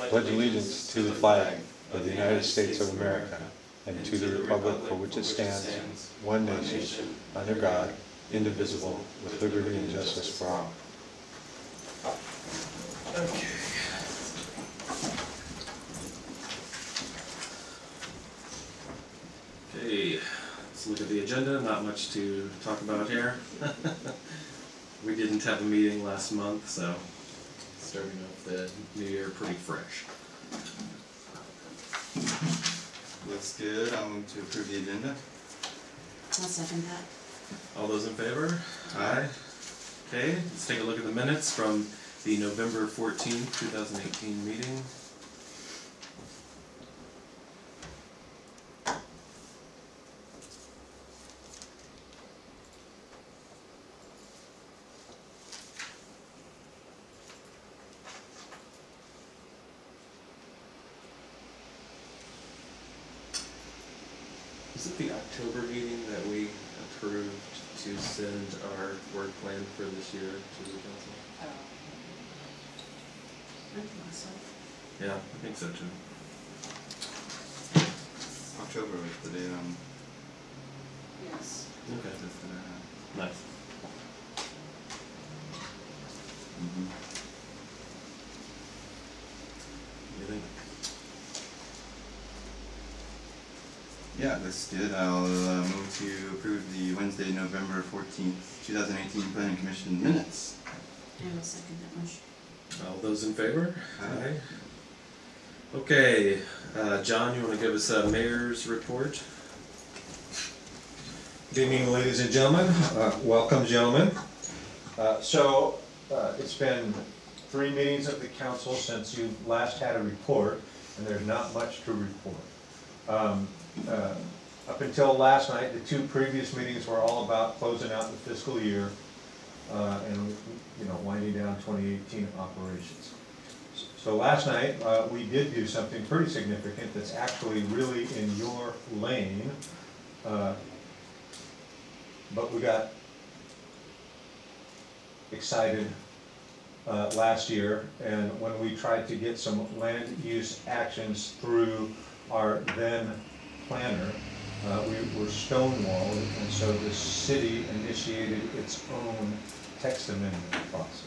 pledge allegiance to the flag of the United States of America and to the republic for which it stands, one nation, under God, indivisible, with liberty and justice for all. Okay. Okay, let's look at the agenda. Not much to talk about here. We didn't have a meeting last month, so starting off the new year pretty fresh. Looks good. I'll move to approve the agenda. I'll second that. All those in favor? Aye. Okay, let's take a look at the minutes from the November 14th, 2018 meeting. Is it the October meeting that we approved to send our work plan for this year to the council? I think so. Yeah, I think so too. October was the date on Yes. Okay. this that I had. Nice. What do you think? Yeah, looks good. I'll move to approve the Wednesday, November 14th, 2018 Planning Commission minutes. I will second that motion. All those in favor? Aye. Okay, John, you want to give us a mayor's report? Good evening, ladies and gentlemen. Welcome, gentlemen. It's been 3 meetings of the council since you last had a report, and there's not much to report. Up until last night, the 2 previous meetings were all about closing out the fiscal year and winding down 2018 operations. So last night we did do something pretty significant that's actually really in your lane, but we got excited last year, and when we tried to get some land use actions through our then planner, we were stonewalled, and so the city initiated its own text amendment process.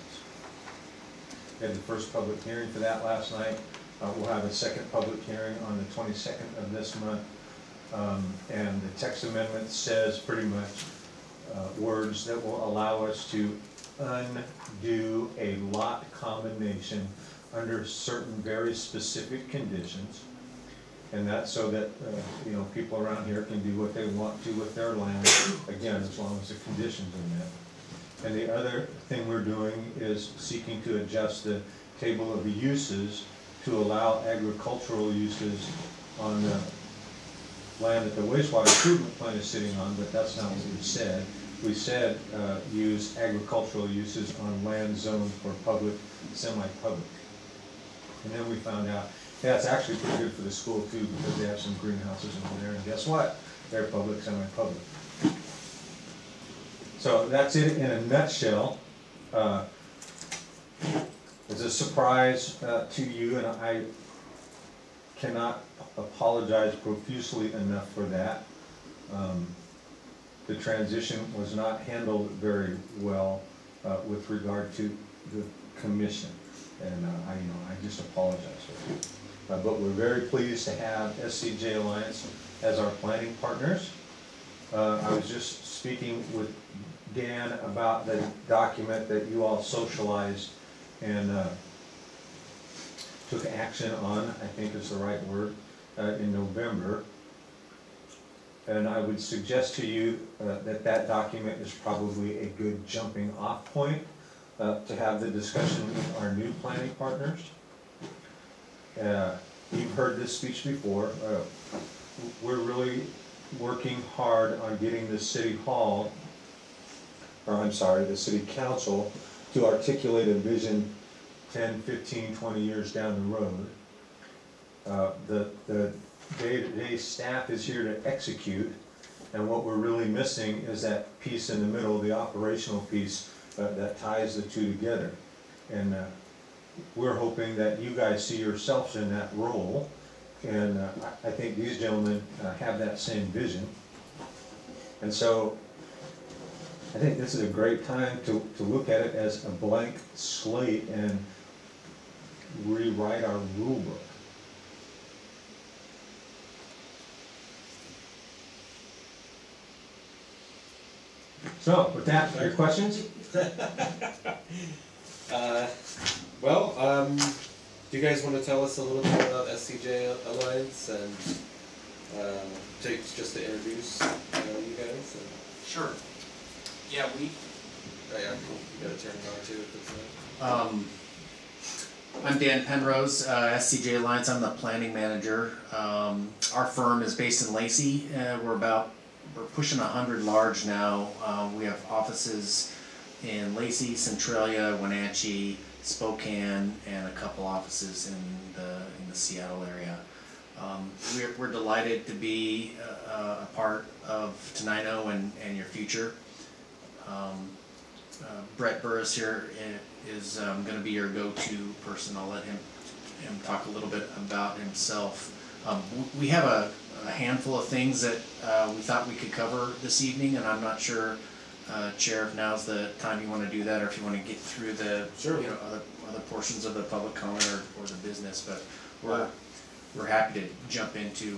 We had the first public hearing for that last night. We'll have a second public hearing on the 22nd of this month. And the text amendment says pretty much words that will allow us to undo a lot combination under certain very specific conditions. And that's so that people around here can do what they want to with their land, again, as long as the conditions are met. And the other thing we're doing is seeking to adjust the table of the uses to allow agricultural uses on the land that the wastewater treatment plant is sitting on, but that's not what we said. We said use agricultural uses on land zoned for public, semi-public. And then we found out, yeah, it's actually pretty good for the school too, because they have some greenhouses over there, and guess what? They're public, semi-public. So that's it in a nutshell. It's a surprise to you, and I cannot apologize profusely enough for that. The transition was not handled very well with regard to the commission, and I just apologize for it. But we're very pleased to have SCJ Alliance as our planning partners. I was just speaking with Dan about the document that you all socialized and took action on, I think is the right word, in November. And I would suggest to you that document is probably a good jumping off point to have the discussion with our new planning partners. You've heard this speech before. We're really working hard on getting the city hall, or I'm sorry, the city council to articulate a vision 10, 15, 20 years down the road. The day-to-day staff is here to execute, and what we're really missing is that piece in the middle, the operational piece that ties the two together. And we're hoping that you guys see yourselves in that role. And I think these gentlemen have that same vision. And so I think this is a great time to look at it as a blank slate and rewrite our rule book. So, with that, your questions? Do you guys want to tell us a little bit about SCJ Alliance and just to introduce you guys? And Sure. Yeah, we. oh, yeah, cool. You gotta turn it on too if it's not. I'm Dan Penrose, SCJ Alliance. I'm the planning manager. Our firm is based in Lacey. We're pushing 100 large now. We have offices in Lacey, Centralia, Wenatchee, Spokane, and a couple offices in the Seattle area. We're delighted to be a part of Tenino and your future. Brett Burris here is going to be your go-to person. I'll let him talk a little bit about himself. We have a handful of things that we thought we could cover this evening, and I'm not sure, Chair, if now's the time you want to do that, or if you want to get through the other portions of the public comment or the business. But we're happy to jump into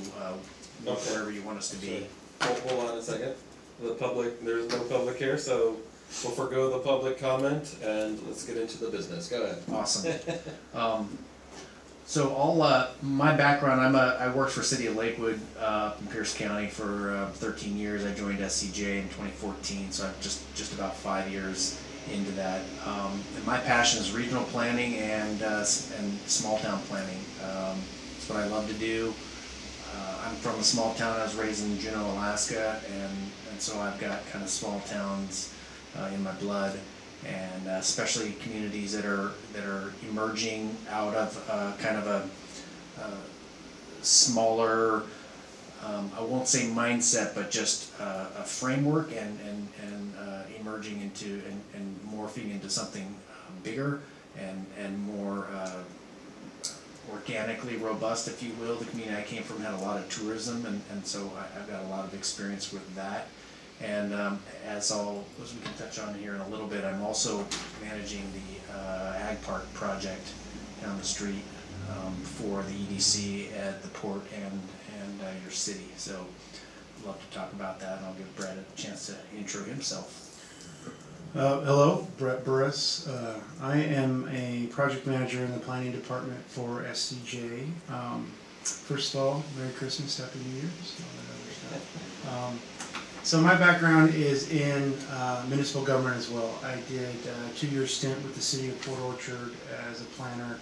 wherever you want us to be. Hold on a second. There's no public here, so we'll forego the public comment and let's get into the business. Go ahead. Awesome. So my background, I worked for City of Lakewood in Pierce County for 13 years. I joined SCJ in 2014, so I'm just about 5 years into that. And my passion is regional planning and small town planning. It's what I love to do. I'm from a small town. I was raised in Juneau, Alaska, and so I've got kind of small towns in my blood, and especially communities that are emerging out of kind of a smaller, I won't say mindset, but just a framework and emerging into and morphing into something bigger and more organically robust, if you will. The community I came from had a lot of tourism, and so I've got a lot of experience with that. And as we can touch on here in a little bit, I'm also managing the Ag Park project down the street for the EDC at the port and your city. So I'd love to talk about that, and I'll give Brett a chance to intro himself. Hello, Brett Burris. I am a project manager in the planning department for SCJ. First of all, Merry Christmas, Happy New Year. So my background is in municipal government as well. I did a 2-year stint with the City of Port Orchard as a planner.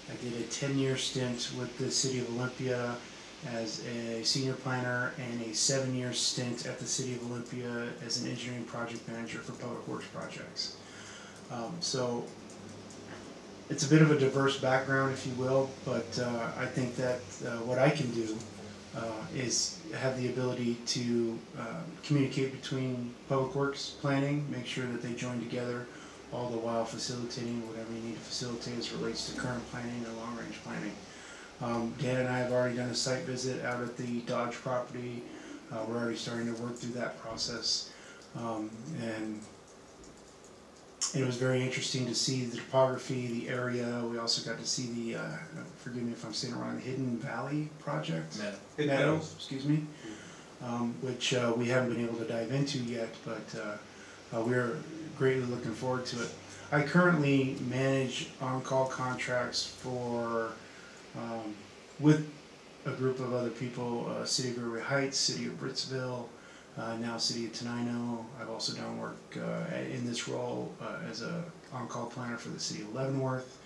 I did a 10-year stint with the City of Olympia as a senior planner, and a 7-year stint at the City of Olympia as an engineering project manager for public works projects. So it's a bit of a diverse background, if you will, but I think that what I can do is have the ability to communicate between public works planning, make sure that they join together, all the while facilitating whatever you need to facilitate as it relates to current planning and long-range planning. Dan and I have already done a site visit out at the Dodge property. We're already starting to work through that process. And it was very interesting to see the topography, the area. We also got to see the, forgive me if I'm saying it wrong, the Hidden Valley project? Meadows, excuse me. Which we haven't been able to dive into yet, but we're greatly looking forward to it. I currently manage on-call contracts for with a group of other people, City of Gregory Heights, City of Britsville, now City of Tenino. I've also done work in this role as a on-call planner for the City of Leavenworth.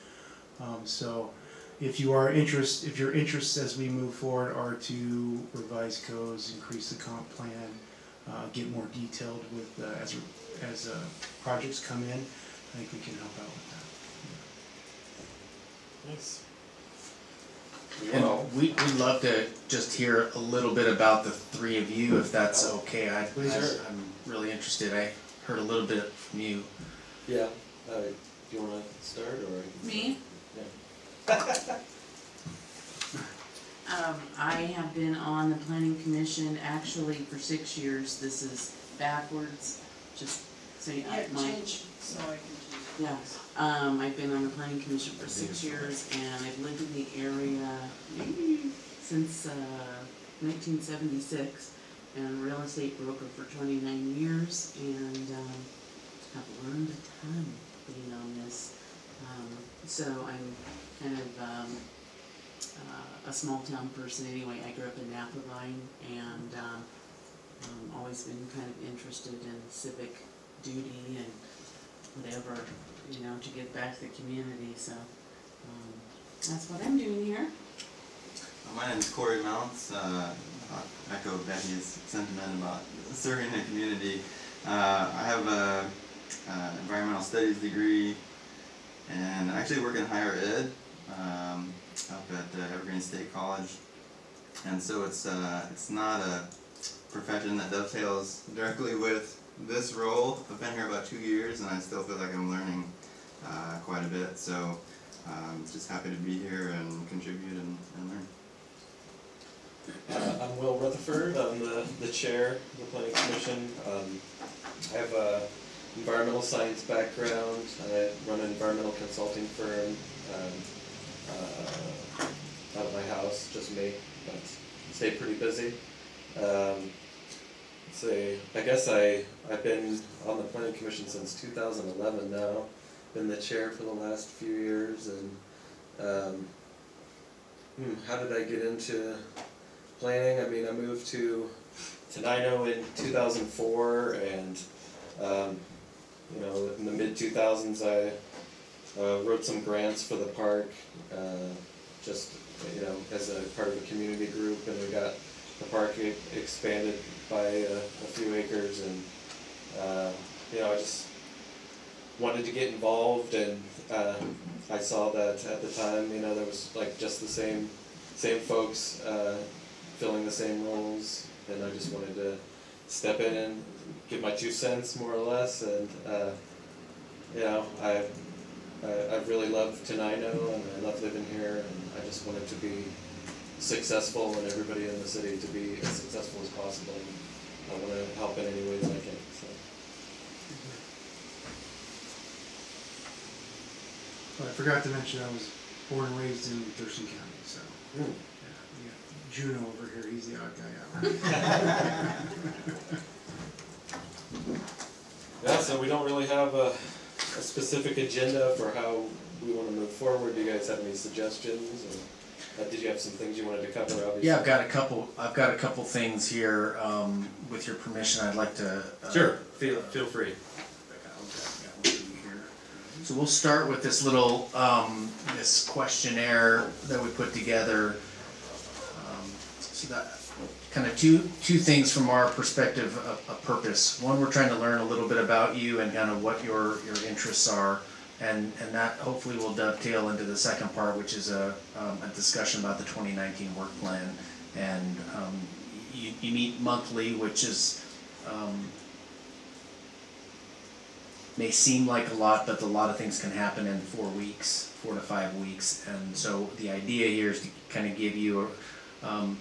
So if your interests as we move forward are to revise codes, increase the comp plan, get more detailed with as projects come in, I think we can help out with that. Nice. And we'd love to just hear a little bit about the three of you, if that's okay. I'm really interested. I heard a little bit from you. Yeah. Do you want to start or? Me? I have been on the planning commission actually for 6 years. This is backwards, just so you, Yeah, my, change, so I can change. yeah. I've been on the planning commission for 6 years, and I've lived in the area since 1976, and real estate broker for 29 years, and have learned a ton being on this. So I'm kind of a small town person anyway. I grew up in Napavine, and always been kind of interested in civic duty and whatever, you know, to give back to the community. So that's what I'm doing here. My name is Corey Mounts. I'll echo Becky's sentiment about serving the community. I have a environmental studies degree, and I actually work in higher ed up at Evergreen State College. And so it's not a profession that dovetails directly with this role. I've been here about 2 years, and I still feel like I'm learning quite a bit. So just happy to be here and contribute and learn. I'm Will Rutherford. I'm the chair of the Planning Commission. I have a environmental science background. I run an environmental consulting firm out of my house, just me, but stay pretty busy. I guess I've been on the Planning Commission since 2011 now. Been the chair for the last few years, and how did I get into planning? I mean, I moved to Tenino in 2004, and you know, in the mid-2000s I wrote some grants for the park, just, you know, as a part of a community group, and we got the park expanded by a few acres, and you know, I just wanted to get involved, and I saw that at the time, you know, there was like just the same folks filling the same roles, and I just wanted to step in and give my 2 cents, more or less. And you know, I've really loved Tenino, and I love living here, and I just wanted to be successful, and everybody in the city to be as successful as possible. And I want to help in any way that I can. So. Well, I forgot to mention I was born and raised in Thurston County, so yeah, we got Juno over here. He's the odd guy out. Yeah, so we don't really have a specific agenda for how we want to move forward. Do you guys have any suggestions? Or, did you have some things you wanted to cover? Obviously. Yeah, I've got a couple things here. With your permission, I'd like to. Sure. Feel free. So we'll start with this little this questionnaire that we put together. So that kind of two things from our perspective of purpose. One, we're trying to learn a little bit about you and kind of what your interests are, and that hopefully will dovetail into the second part, which is a discussion about the 2019 work plan. And you meet monthly, which is may seem like a lot, but a lot of things can happen in 4 weeks, 4 to 5 weeks. And so the idea here is to kind of give you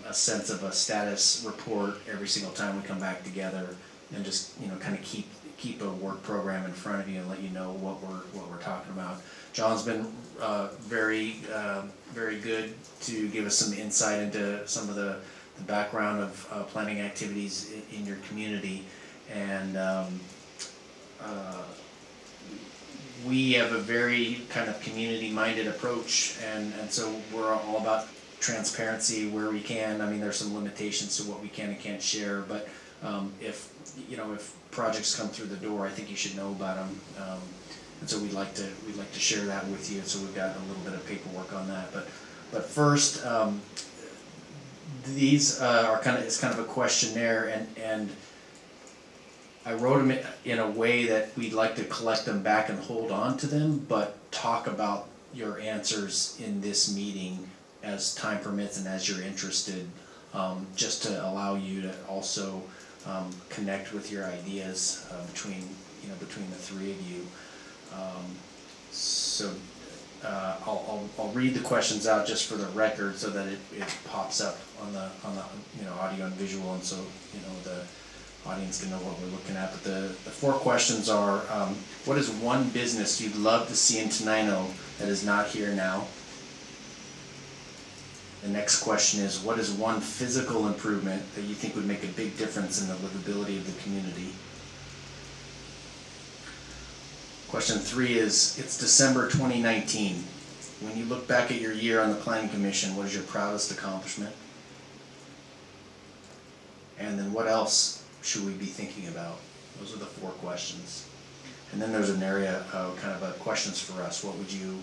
a sense of a status report every single time we come back together, and just, you know, kind of keep a work program in front of you and let you know what we're talking about. John's been very good to give us some insight into some of the background of planning activities in your community, and we have a very kind of community-minded approach, and so we're all about transparency where we can. I mean, there's some limitations to what we can and can't share, but if projects come through the door, I think you should know about them, and so we'd like to share that with you. So we've got a little bit of paperwork on that, but first, these are kind of a questionnaire, and I wrote them in a way that we'd like to collect them back and hold on to them, but talk about your answers in this meeting as time permits and as you're interested, just to allow you to also connect with your ideas between the three of you. So I'll read the questions out just for the record so that it pops up on the audio and visual, and so the audience can know what we're looking at. But the 4 questions are: what is one business you'd love to see in Tenino that is not here now? The next question is: what is one physical improvement that you think would make a big difference in the livability of the community? Question 3 is: it's December 2019. When you look back at your year on the Planning Commission, what is your proudest accomplishment? And then what else should we be thinking about? Those are the 4 questions. And then there's an area of kind of questions for us. What would you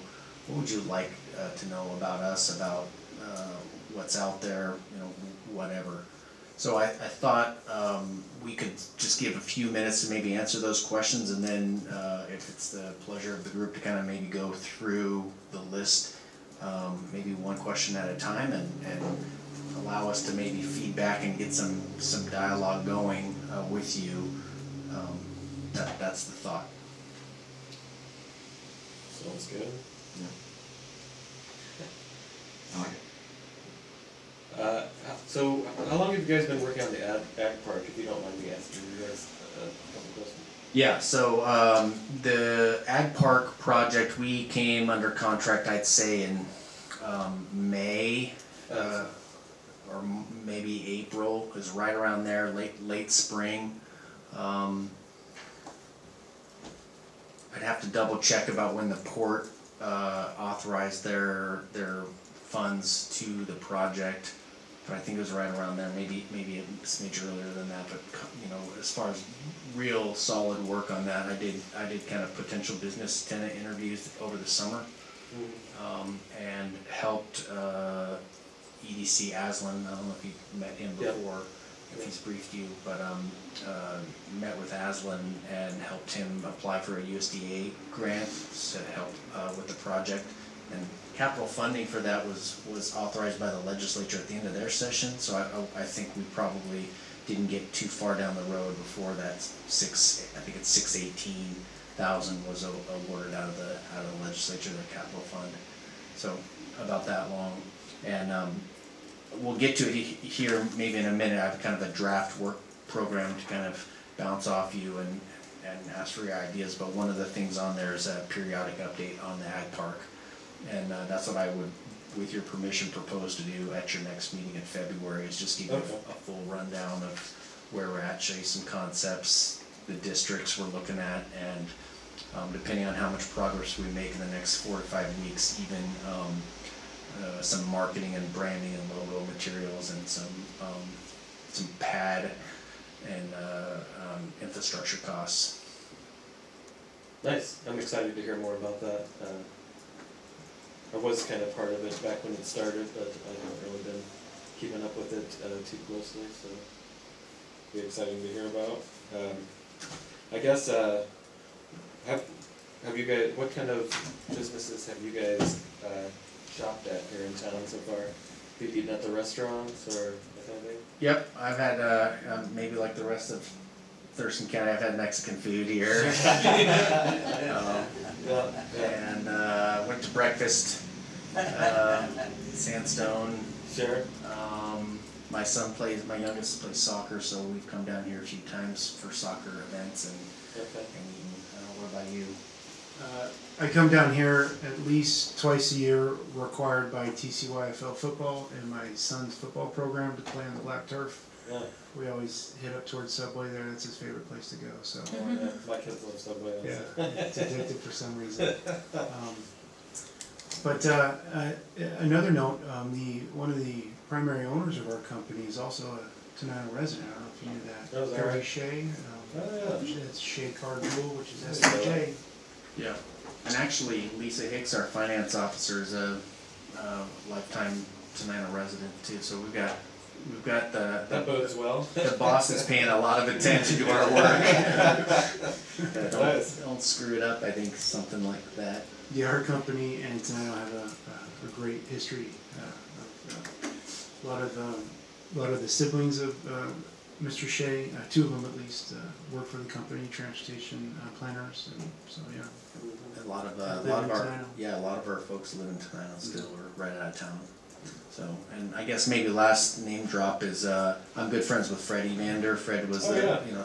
like to know about us, about what's out there, whatever. So I thought we could just give a few minutes to maybe answer those questions, and then if it's the pleasure of the group to kind of maybe go through the list, maybe one question at a time, and allow us to maybe feedback and get some dialogue going with you. That's the thought. Sounds good. Yeah. I like it. So how long have you guys been working on the ag park, if you don't mind me asking you guys a couple questions? Yeah, so the Ag Park project, we came under contract, I'd say, in May, or maybe April, is right around there, late spring. I'd have to double check about when the port authorized their funds to the project, but I think it was right around there, maybe a smidge earlier than that. But as far as real solid work on that, I did kind of potential business tenant interviews over the summer, and helped EDC Aslan. I don't know if you've met him before, if he's briefed you, but met with Aslan and helped him apply for a USDA grant to help with the project. And capital funding for that was authorized by the legislature at the end of their session, so I think we probably didn't get too far down the road before that $618,000 was awarded out of the legislature, their capital fund. So about that long, and we'll get to it here maybe in a minute. I have kind of a draft work program to kind of bounce off you and ask for your ideas, but one of the things on there is a periodic update on the Ag Park. And that's what I would, with your permission, propose to do at your next meeting in February, is just give you a full rundown of where we're at, show you some concepts, the districts we're looking at, and depending on how much progress we make in the next 4 to 5 weeks, even some marketing and branding and logo materials, and some pad and infrastructure costs. Nice. I'm excited to hear more about that. I was kind of part of it back when it started, but I haven't really been keeping up with it too closely, so it'll be exciting to hear about. I guess, have you guys, what kind of businesses have you guys shopped at here in town so far? Have you eaten at the restaurants or that kind of thing? Yep, I've had, maybe like the rest of Thurston County, I've had Mexican food here. And went to breakfast, Sandstone. Sure. My youngest plays soccer, so we've come down here a few times for soccer events and eaten. What about you? I come down here at least twice a year, required by TCYFL football and my son's football program to play on the black turf. Yeah. We always hit up towards Subway there. That's his favorite place to go. So Yeah, my kids love Subway. yeah, it's addictive for some reason. But another note, one of the primary owners of our company is also a Tenino resident. I don't know if you knew that. Oh, is that Barry right? Shea. Yeah. It's Shea Cardinal, which is SJ. Yeah. And actually, Lisa Hicks, our finance officer, is a lifetime Tenino resident too. So we've got That bodes well. the boss is paying a lot of attention to our work. Don't screw it up. I think something like that. Yeah, our company and Tenino have a great history. A lot of the siblings of Mr. Shea, two of them at least, work for the company, transportation planners, and so, yeah. A lot of Live in our, Tenino. yeah, a lot of our folks live in Tenino still, or right out of town. So, and I guess maybe last name drop is, I'm good friends with Fred Evander. Fred was,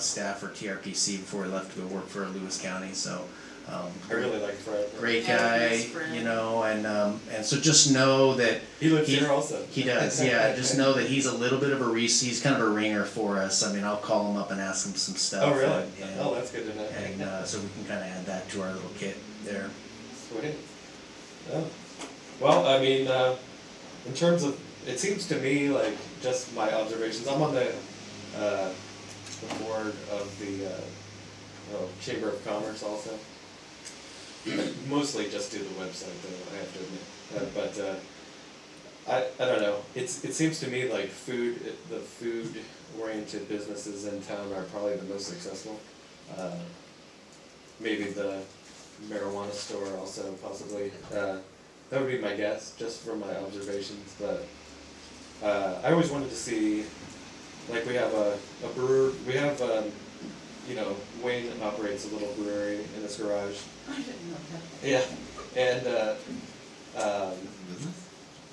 staff for TRPC before he left to go work for Lewis County, so. I really like Fred. Great Yeah, guy, he's Fred. you know, and so just know that. He lives here also. He does, yeah, just know that he's a little bit of he's kind of a ringer for us. I mean, I'll call him up and ask him some stuff. Oh, really? And, Oh, that's good to know. and so we can kind of add that to our little kit there. Sweet. Yeah. Well, I mean, in terms of, it seems to me like just my observations. I'm on the board of the Chamber of Commerce also. Mostly just do the website though, I have to admit. I don't know. It seems to me like the food oriented businesses in town are probably the most successful. Maybe the marijuana store also possibly. That would be my guess, just from my observations. But I always wanted to see, like we have a brewer. We have Wayne operates a little brewery in his garage. I didn't know that. Yeah,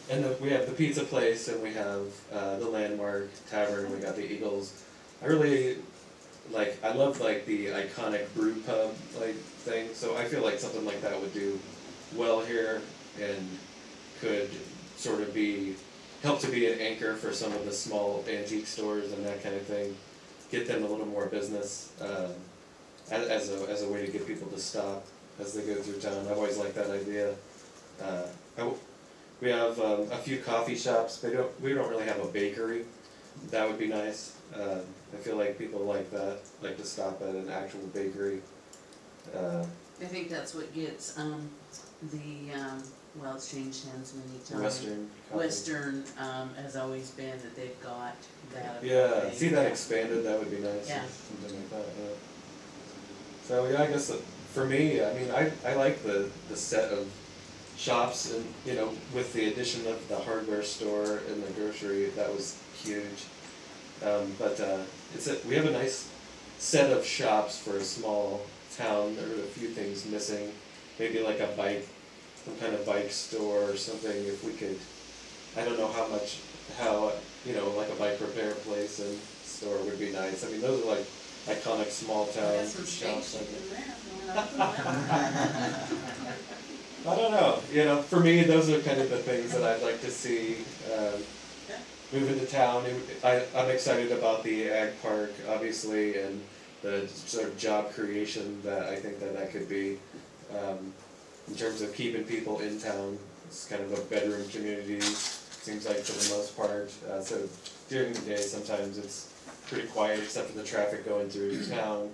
and we have the pizza place, and we have the Landmark Tavern. We got the Eagles. I love like the iconic brew pub like thing. So I feel like something like that would do well here, and could sort of help to be an anchor for some of the small antique stores and that kind of thing. Get them a little more business as a way to get people to stop as they go through town. I've always liked that idea. We have a few coffee shops. We don't really have a bakery. That would be nice. I feel like people like that, like to stop at an actual bakery. I think that's what gets, well, it's changed hands many times. Western coffee. Western, has always been that they've got that. Yeah, see that expanded, that would be nice. Yeah. Something like that, yeah. So yeah, I guess for me, I mean, I like the set of shops, and with the addition of the hardware store and the grocery, that was huge. But we have a nice set of shops for a small town. There are a few things missing, maybe like some kind of bike store or something. If we could, I don't know how like a bike repair place and store would be nice. I mean, those are like iconic small town Got some shops. spaceship in there. I don't know. For me, those are kind of the things that I'd like to see move into town. I'm excited about the ag park, obviously, and the sort of job creation that I think that could be. In terms of keeping people in town, it's kind of a bedroom community, seems like, for the most part. So during the day, sometimes it's pretty quiet, except for the traffic going through town.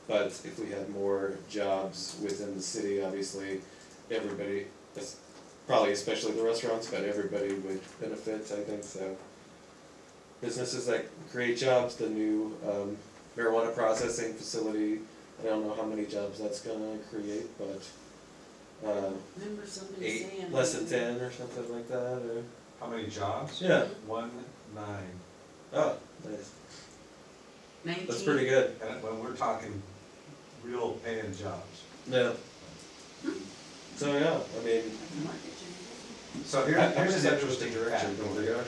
But if we had more jobs within the city, obviously, everybody, probably especially the restaurants, but everybody would benefit, I think, so. Businesses that create jobs, the new marijuana processing facility, I don't know how many jobs that's gonna create, but Remember somebody saying. less than 10 or something like that, or, How many jobs? yeah. 19. Oh, nice. 19? That's pretty good. And when we're talking real paying jobs. Yeah. So yeah, I mean, So I'm here's just an interesting interesting direction fact. over there.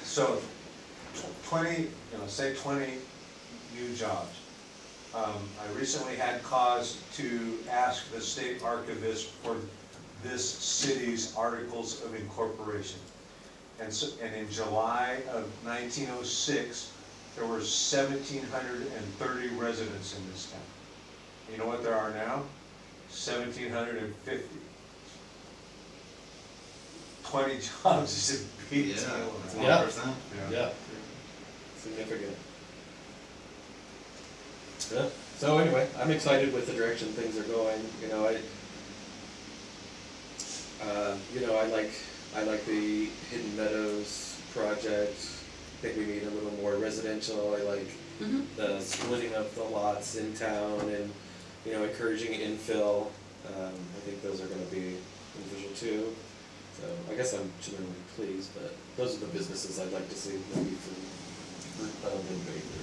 So 20, say 20 new jobs. I recently had cause to ask the state archivist for this city's articles of incorporation. And in July of 1906, there were 1,730 residents in this town. You know what there are now? 1,750. 20 jobs is a big Yeah, deal. it's Yeah. 1%. Yeah. Significant. Yeah. So anyway, I'm excited with the direction things are going. I like the Hidden Meadows project. I think we need a little more residential. I like the splitting of the lots in town and encouraging infill. I think those are going to be beneficial too. So I guess I'm generally pleased, but those are the businesses I'd like to see maybe from found in Baker.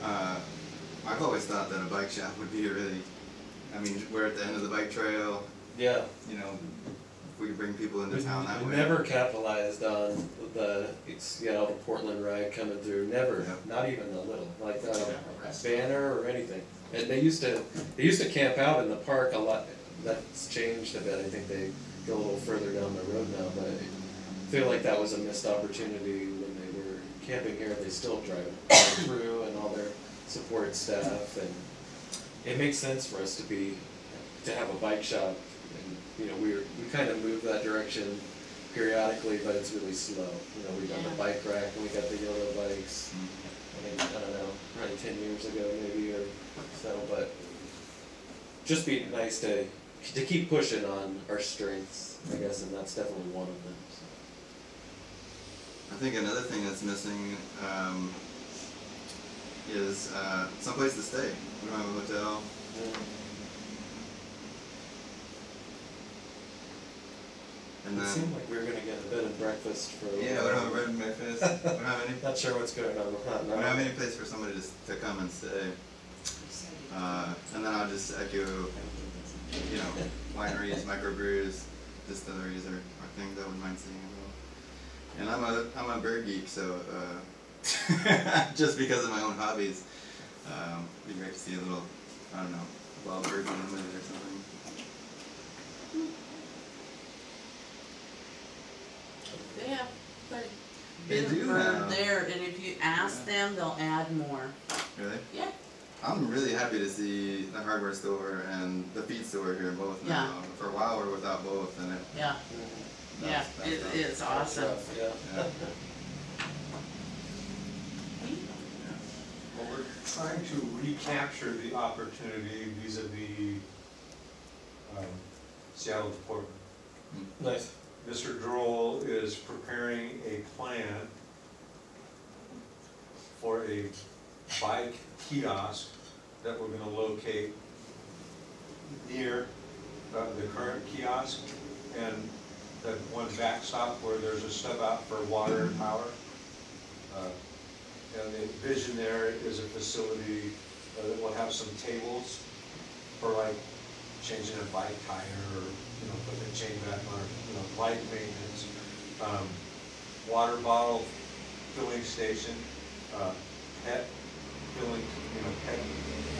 Yeah. I've always thought that a bike shop would be a really, I mean, we're at the end of the bike trail, Yeah. you know, if we could bring people into town that We way. never capitalized on the, the Portland ride coming through, never, Yeah. not even a little, like a banner or anything. And they used to camp out in the park a lot, that's changed a bit, I think they go a little further down the road now, but I feel like that was a missed opportunity when they were camping here, they still drive through and all their support staff, and it makes sense for us to have a bike shop, and, you know, we kind of move that direction periodically, but it's really slow. You know, we got the bike rack and we got the yellow bikes, I think, I don't know, probably 10 years ago maybe or so, but just be nice to keep pushing on our strengths, I guess, and that's definitely one of them. So. I think another thing that's missing is someplace to stay. We don't have a hotel. And It then, seemed like we were gonna get a bed and breakfast for. yeah, we don't have a bed and breakfast. We don't have any. Not sure what's going on with that. We don't have any place for somebody to come and stay. And then I'll just echo, you know, wineries, microbrews, distilleries are things I wouldn't mind seeing as well. And I'm a bird geek, so just because of my own hobbies, it'd be great to see a little, I don't know, wild bird movement or something. They have quite a They bit do of bird now. there, and if you ask them, they'll add more. Really? Yeah. I'm really happy to see the hardware store and the feed store here both now. Yeah. For a while we were without both, and it. Yeah. Yeah, it is awesome. Yeah. Yeah. Well, we're trying to recapture the opportunity vis-a-vis Seattle to Portland. Nice. Mr. Droll is preparing a plan for a bike kiosk that we're gonna locate near the current kiosk, and that one backstop where there's a step out for water and power. And the vision there is a facility that will have some tables for like changing a bike tire or, you know, putting a chain back on, you know, bike maintenance. Water bottle filling station, pet filling, you know, pet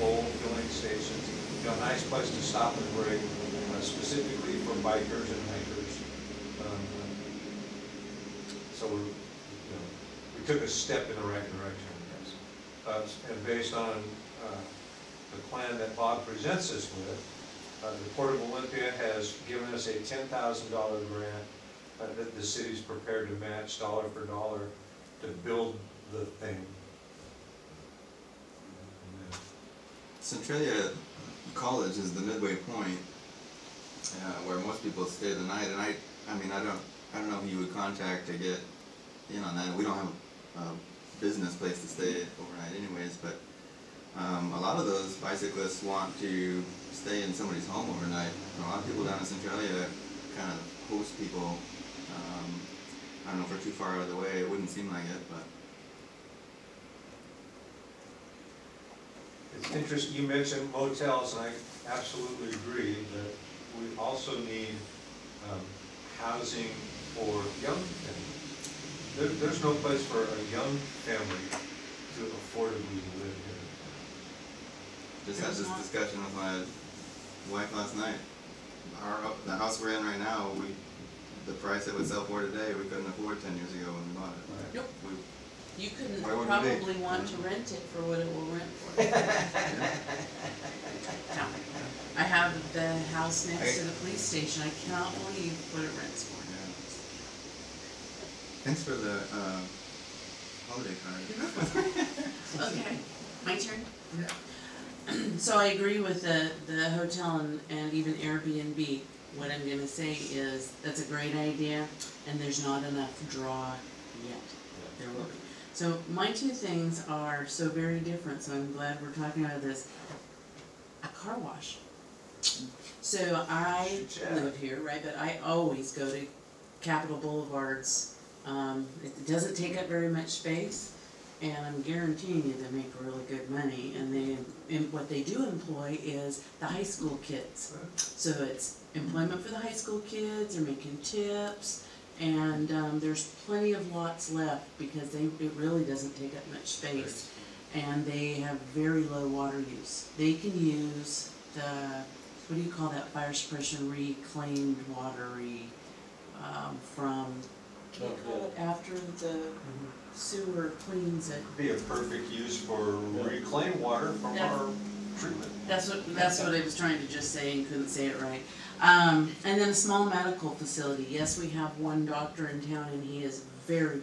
bowl filling stations. You know, a nice place to stop and break, specifically for bikers and hikers. So we took a step in the right direction, I guess. And based on the plan that Bob presents us with, the Port of Olympia has given us a $10,000 grant that the city's prepared to match dollar for dollar to build the thing. Centralia College is the midway point where most people stay the night, and I mean I don't know who you would contact to get in on that. We don't have a business place to stay overnight anyways, but a lot of those bicyclists want to stay in somebody's home overnight. And a lot of people down in Centralia kind of host people. I don't know if we're too far out of the way. It wouldn't seem like it, but. It's interesting, you mentioned motels, and I absolutely agree that we also need housing for young families. There's no place for a young family to affordably live here. Just had this discussion with my wife last night. The house we're in right now, the price it would sell for today, we couldn't afford 10 years ago when we bought it. Right. Nope. You couldn't Why would we probably be? want to rent it for what it will rent for. No. I have the house next to the police station. I cannot believe what it rents for. Yeah. Thanks for the holiday card. Okay, my turn? So I agree with the hotel and even Airbnb. What I'm gonna say is, that's a great idea, and there's not enough draw yet. There will be. So my two things are so very different, so I'm glad we're talking about this. A car wash. So I live here, right, but I always go to Capitol Boulevard's It doesn't take up very much space, and I'm guaranteeing you they make really good money. And what they do employ is the high school kids. So it's employment for the high school kids, they're making tips, and there's plenty of lots left because it really doesn't take up much space. And they have very low water use. They can use the, what do you call that, fire suppression reclaimed watery from, what do you call it, after the sewer cleans it? Be a perfect use for reclaimed water from our treatment. That's what I was trying to just say and couldn't say it right. And then a small medical facility. Yes, we have one doctor in town and he is very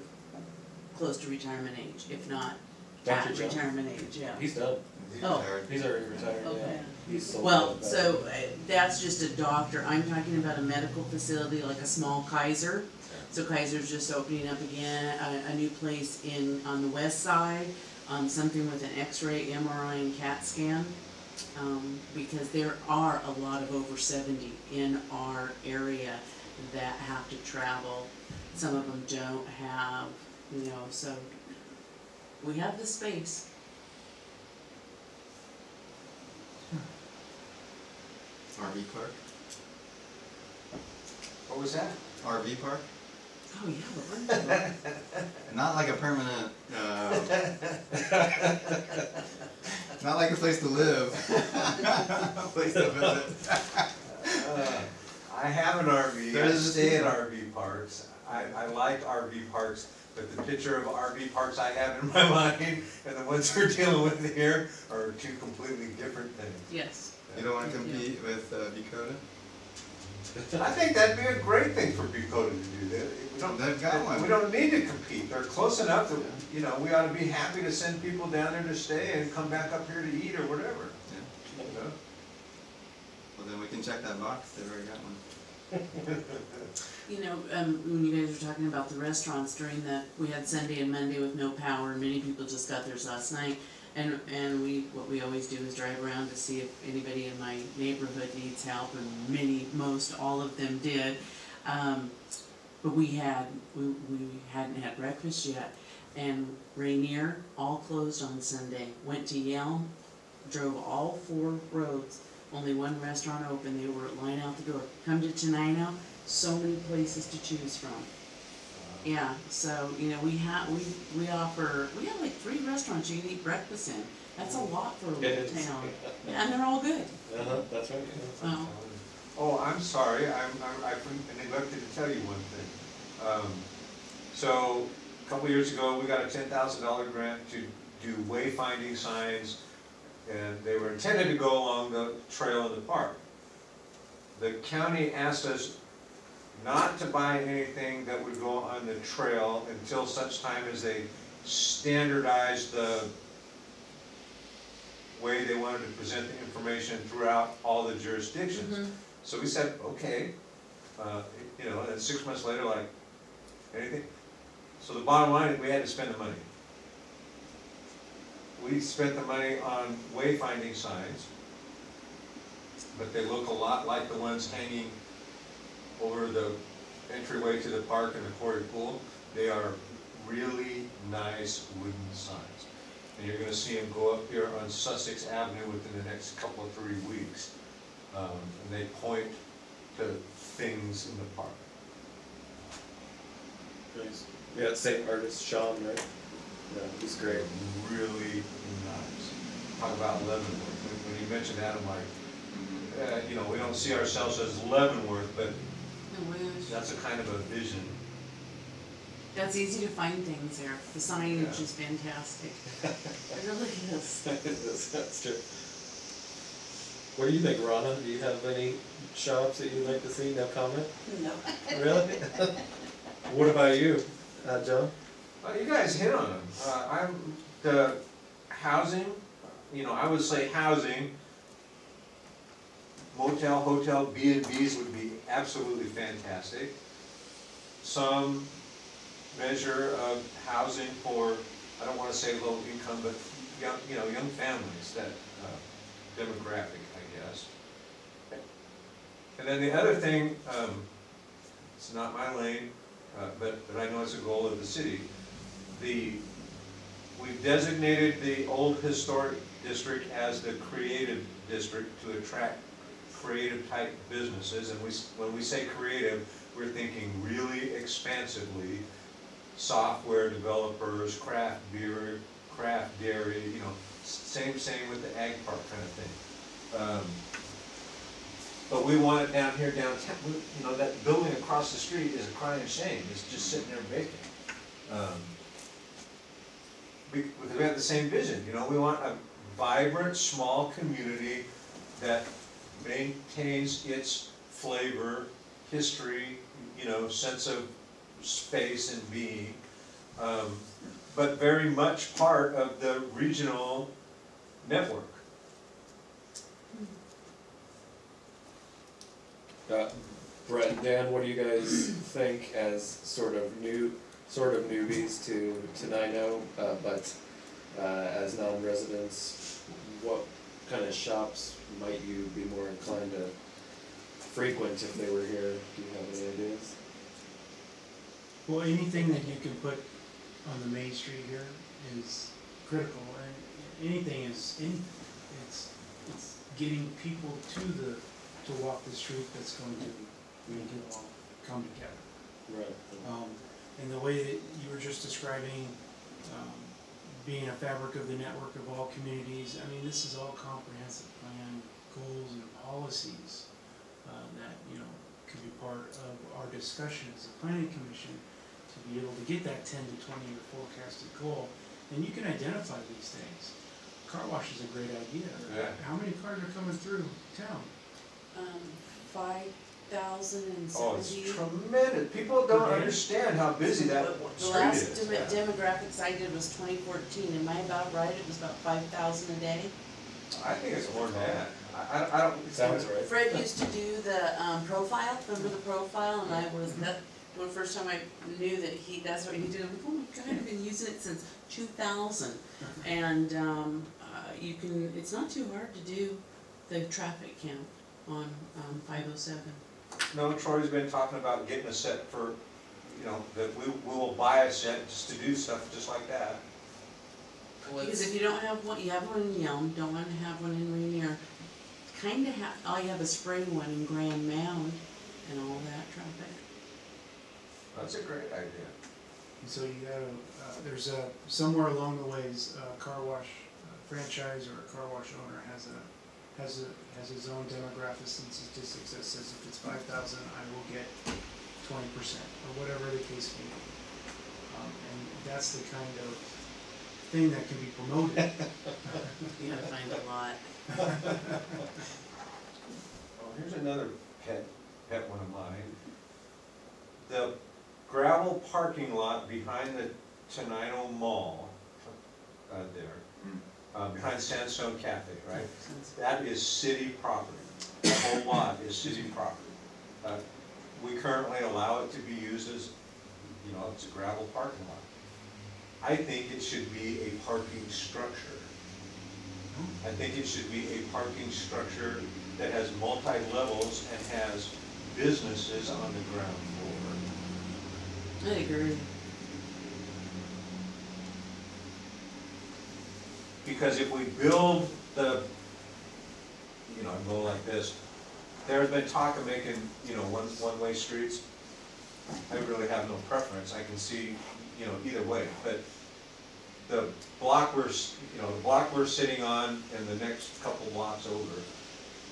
close to retirement age, if not Dr. at John? retirement age, yeah. He's done. Oh. He's already retired, yeah. Okay. He's sold Well, out. so that's just a doctor. I'm talking about a medical facility like a small Kaiser. So Kaiser's just opening up again, a new place on the west side, something with an X-ray, MRI, and CAT scan. Because there are a lot of over 70 in our area that have to travel. Some of them don't have, so we have the space. RV park? What was that? RV park? Oh yeah, but wonderful. Not like a permanent, not like a place to live. A place to visit. I have an RV, I There's- stay at RV parks. I like RV parks, but the picture of RV parks I have in my mind and the ones we're dealing with here are two completely different things. Yes. You don't want to compete with Dakota? I think that'd be a great thing for Dakota to do. They've got one. We don't need to compete. They're close enough that, we ought to be happy to send people down there to stay and come back up here to eat or whatever. Yeah. You know? Well, then we can check that box. They've already got one. When you guys were talking about the restaurants we had Sunday and Monday with no power, and many people just got theirs last night. And what we always do is drive around to see if anybody in my neighborhood needs help, and most, all of them did. But we hadn't had breakfast yet, and Rainier, all closed on Sunday. Went to Yelm, drove all 4 roads, only one restaurant open. They were line out the door. Come to Tenino, so many places to choose from. Yeah, so we have like 3 restaurants you can eat breakfast in. That's a lot for a little It is. town. Yeah, and they're all good. That's right. Oh. Oh, I'm sorry, I neglected to tell you one thing. So, a couple years ago, we got a $10,000 grant to do wayfinding signs, and they were intended to go along the trail in the park. The county asked us not to buy anything that would go on the trail until such time as they standardized the way they wanted to present the information throughout all the jurisdictions. Mhm. So we said, okay, and then 6 months later, like, anything? So the bottom line is we had to spend the money. We spent the money on wayfinding signs, but they look a lot like the ones hanging over the entryway to the park and the quarry pool. They are really nice wooden signs. And you're gonna see them go up here on Sussex Avenue within the next couple of 3 weeks. And they point to things in the park. Nice. Yeah, same artist, Sean, right? Yeah, he's great. Really nice. Talk about Leavenworth. When you mentioned that, I'm like, we don't see ourselves as Leavenworth, but I wish. that's a kind of a vision. That's easy to find things there. The signage is fantastic. It really is. That's true. What do you think, Rana? Do you have any shops that you'd like to see? No comment? No. Really? What about you, John? You guys hit on them. The housing, I would say housing, motel, hotel, B&Bs would be absolutely fantastic. Some measure of housing for, I don't want to say low income, but young families, that demographic, I guess. And then the other thing, it's not my lane, but I know it's a goal of the city. We've designated the old historic district as the creative district to attract creative type businesses, and when we say creative, we're thinking really expansively, software developers, craft beer, craft dairy, you know, same with the ag park kind of thing. But we want it down here downtown, you know, that building across the street is a crying shame, it's just sitting there vacant. Because we have the same vision, you know, we want a vibrant, small community that maintains its flavor, history, you know, sense of space and being, but very much part of the regional network. Brett and Dan, what do you guys think as sort of newbies to Tenino, but as non-residents, what kind of shops might you be more inclined to frequent if they were here? Do you have any ideas? Well, anything that you can put on the main street here is critical, and anything is, it's getting people to walk the street that's going to make it all come together. Right. And the way that you were just describing, being a fabric of the network of all communities, I mean, this is all comprehensive plan, goals and policies that, you know, could be part of our discussion as a planning commission to be able to get that 10 to 20 year forecasted goal. And you can identify these things. Car wash is a great idea. Yeah. How many cars are coming through town? 5,070. Oh, it's tremendous. People don't understand how busy that The street last is. demographics I did was 2014. Am I about right? It was about 5,000 a day. I think it's more than that. I don't. Sounds right. Fred used to do the profile. Remember the profile? And I was that the first time I knew that that's what he did. I'm like, oh my God, I've been using it since 2000. And you can. It's not too hard to do the traffic count on 507. No, Troy's been talking about getting a set for, you know, that we will buy a set just to do stuff just like that. Because if you don't have one, you have one in Yelm, don't want to have one in Rainier. Kind of all you have is spring one in Grand Mound and all that traffic. That's a great idea. And so you gotta, there's somewhere along the ways, a car wash franchise or a car wash owner has his own demographics and statistics that says if it's 5,000, I will get 20% or whatever the case may be. And that's the kind of thing that can be promoted. You're gonna find a lot. Oh, here's another pet one of mine. The gravel parking lot behind the Tenino Mall, behind Sandstone Cafe, right? That is city property. The whole lot is city property. We currently allow it to be used as, you know, it's a gravel parking lot. I think it should be a parking structure. I think it should be a parking structure that has multi-levels and has businesses on the ground floor. I agree. Because if we build the, you know, go like this, there's been talk of making, you know, one-way streets. I really have no preference. I can see, you know, either way. But the block we're sitting on and the next couple blocks over,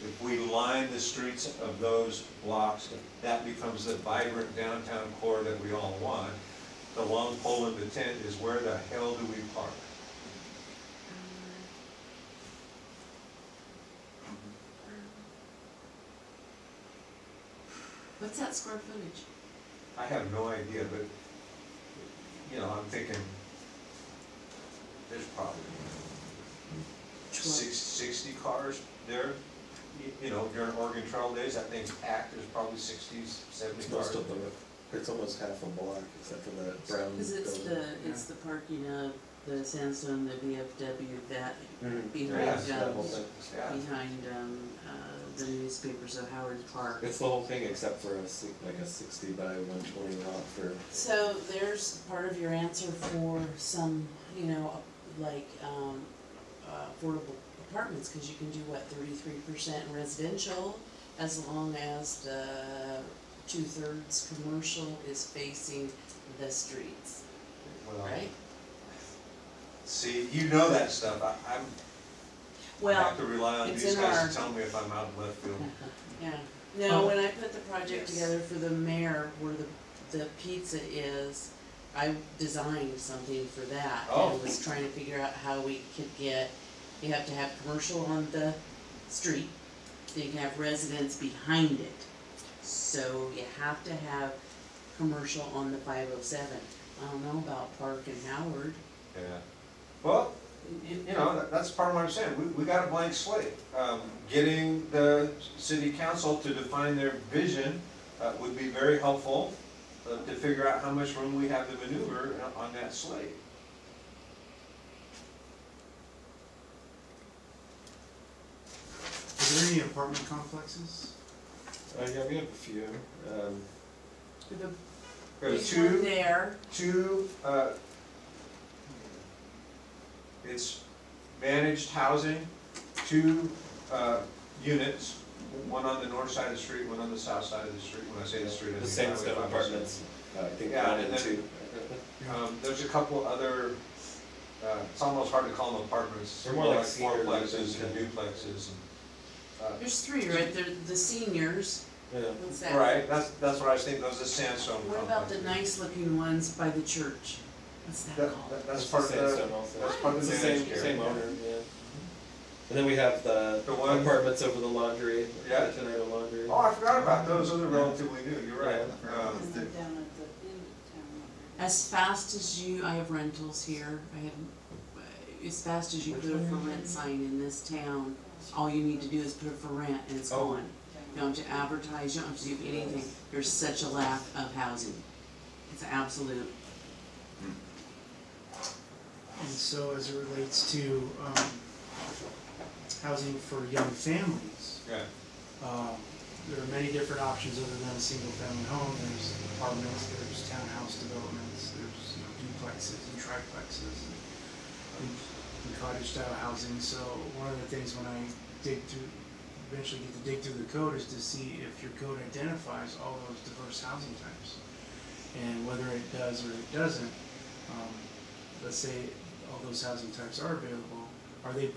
if we line the streets of those blocks, that becomes the vibrant downtown core that we all want. The long pole in the tent is where the hell do we park? What's that square footage? I have no idea, but, you know, I'm thinking, there's probably 60 cars there. You know, during Oregon Trail days, I think packed, there's probably 60, 70 cars. Most of them, it's almost half a block, except for that brown building. Because it's the parking of the Sandstone, the VFW, that behind Yeah, that whole thing. Yeah. behind the newspaper, so Howard Park. It's the whole thing except for like a 60 by 120 lot for. So there's part of your answer for some, you know, like, affordable apartments, cause you can do what, 33% residential, as long as the 2/3 commercial is facing the streets, Well, right? see, you know that stuff, I Well, have to rely on it's these in guys our- to tell me if I'm out in left field. yeah, no, Oh. when I put the project Yes. together for the mayor, where the pizza is, I designed something for that. Oh. And was trying to figure out how we could get, you have to have commercial on the street, then you can have residents behind it. So you have to have commercial on the 507. I don't know about Park and Howard. Yeah, well, you know, that's part of what I'm saying, we got a blank slate. Getting the city council to define their vision would be very helpful to figure out how much room we have to maneuver on that slate. Are there any apartment complexes? Yeah, we have a few. There's Two, one there. it's managed housing, 2 units, one on the north side of the street, one on the south side of the street. When I say the street, I mean The same Highway stuff 507. apartments. I think Yeah, 1 and and then- 2. There's a couple other, it's almost hard to call them apartments. They're more like fourplexes senior and living. duplexes. There's 3, right? They're the seniors. Yeah. What's that? Right, that's what I was thinking, those are sandstone What about the complexes. nice looking ones by the church? What's that called? That's It's part of the, sandstone also. that's part of It's the the same, managed same care. owner, yeah. And then we have the The one- apartments over the laundry, Yeah. the Tenino laundry. Oh, I forgot about those are relatively new, you're right. Yeah. And they're down at the end of town. As fast as you, I have rentals here, as fast as you put a for rent sign in this town, all you need to do is put it for rent and it's Oh. gone. You don't have to advertise, you don't have to do anything, there's such a lack of housing. It's absolute. And so as it relates to housing for young families, Yeah, there are many different options other than a single-family home. There's apartments, there's townhouse developments, there's duplexes and triplexes and cottage-style housing. So one of the things when I eventually get to dig through the code is to see if your code identifies all those diverse housing types. And whether it does or it doesn't, let's say all those housing types are available, are they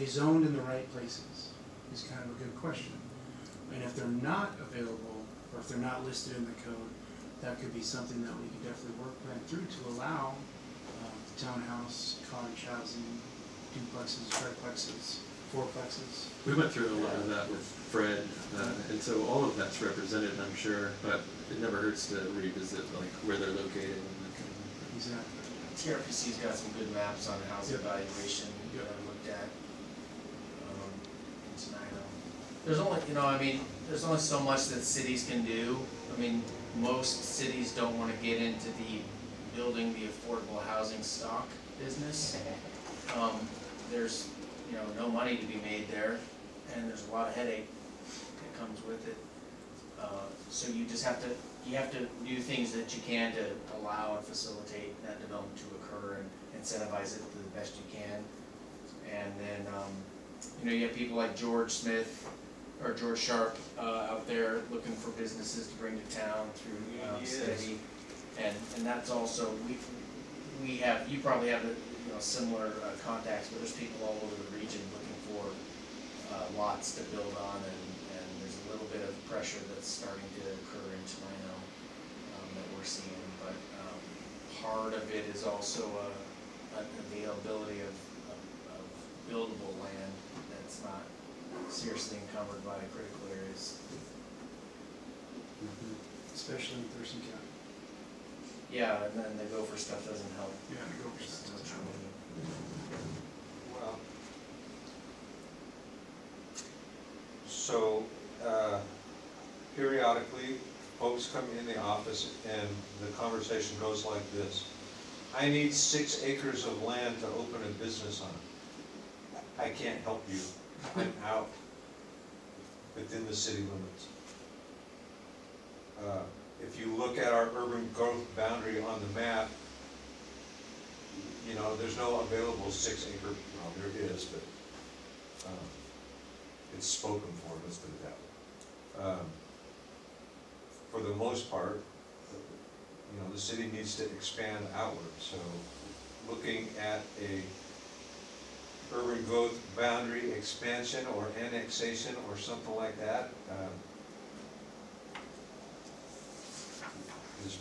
zoned in the right places? Is kind of a good question. And if they're not available, or if they're not listed in the code, that could be something that we could definitely plan through to allow townhouse, cottage housing, duplexes, triplexes, fourplexes. We went through a lot of that with Fred, and so all of that's represented, I'm sure, but it never hurts to revisit like where they're located and that kind of thing. Exactly. TRPC's got some good maps on housing Yep. evaluation Yep. that I looked at. In Tenino. There's only, there's only so much that cities can do. I mean, most cities don't wanna get into the building the affordable housing stock business. There's, no money to be made there, and there's a lot of headache that comes with it. So you just have to do things that you can to allow and facilitate that development to occur and incentivize it to the best you can. And then, you have people like George Smith or George Sharp out there looking for businesses to bring to town through steady. And that's also, you probably have similar contacts, but there's people all over the region looking for lots to build on, and there's a little bit of pressure that's starting to occur in Tenino that we're seeing, but part of it is also an availability of buildable land that's not seriously encumbered by critical areas. Especially in Thurston County. Yeah, and then the gopher stuff doesn't help. Yeah, go for it. well. So, periodically, folks come in the office and the conversation goes like this. I need 6 acres of land to open a business on. I can't help you, I'm out. within the city limits. If you look at our urban growth boundary on the map, you know, there's no available 6 acre, well, there is, but it's spoken for, let's put it that way. For the most part, you know, the city needs to expand outward, so looking at a urban growth boundary expansion or annexation or something like that, is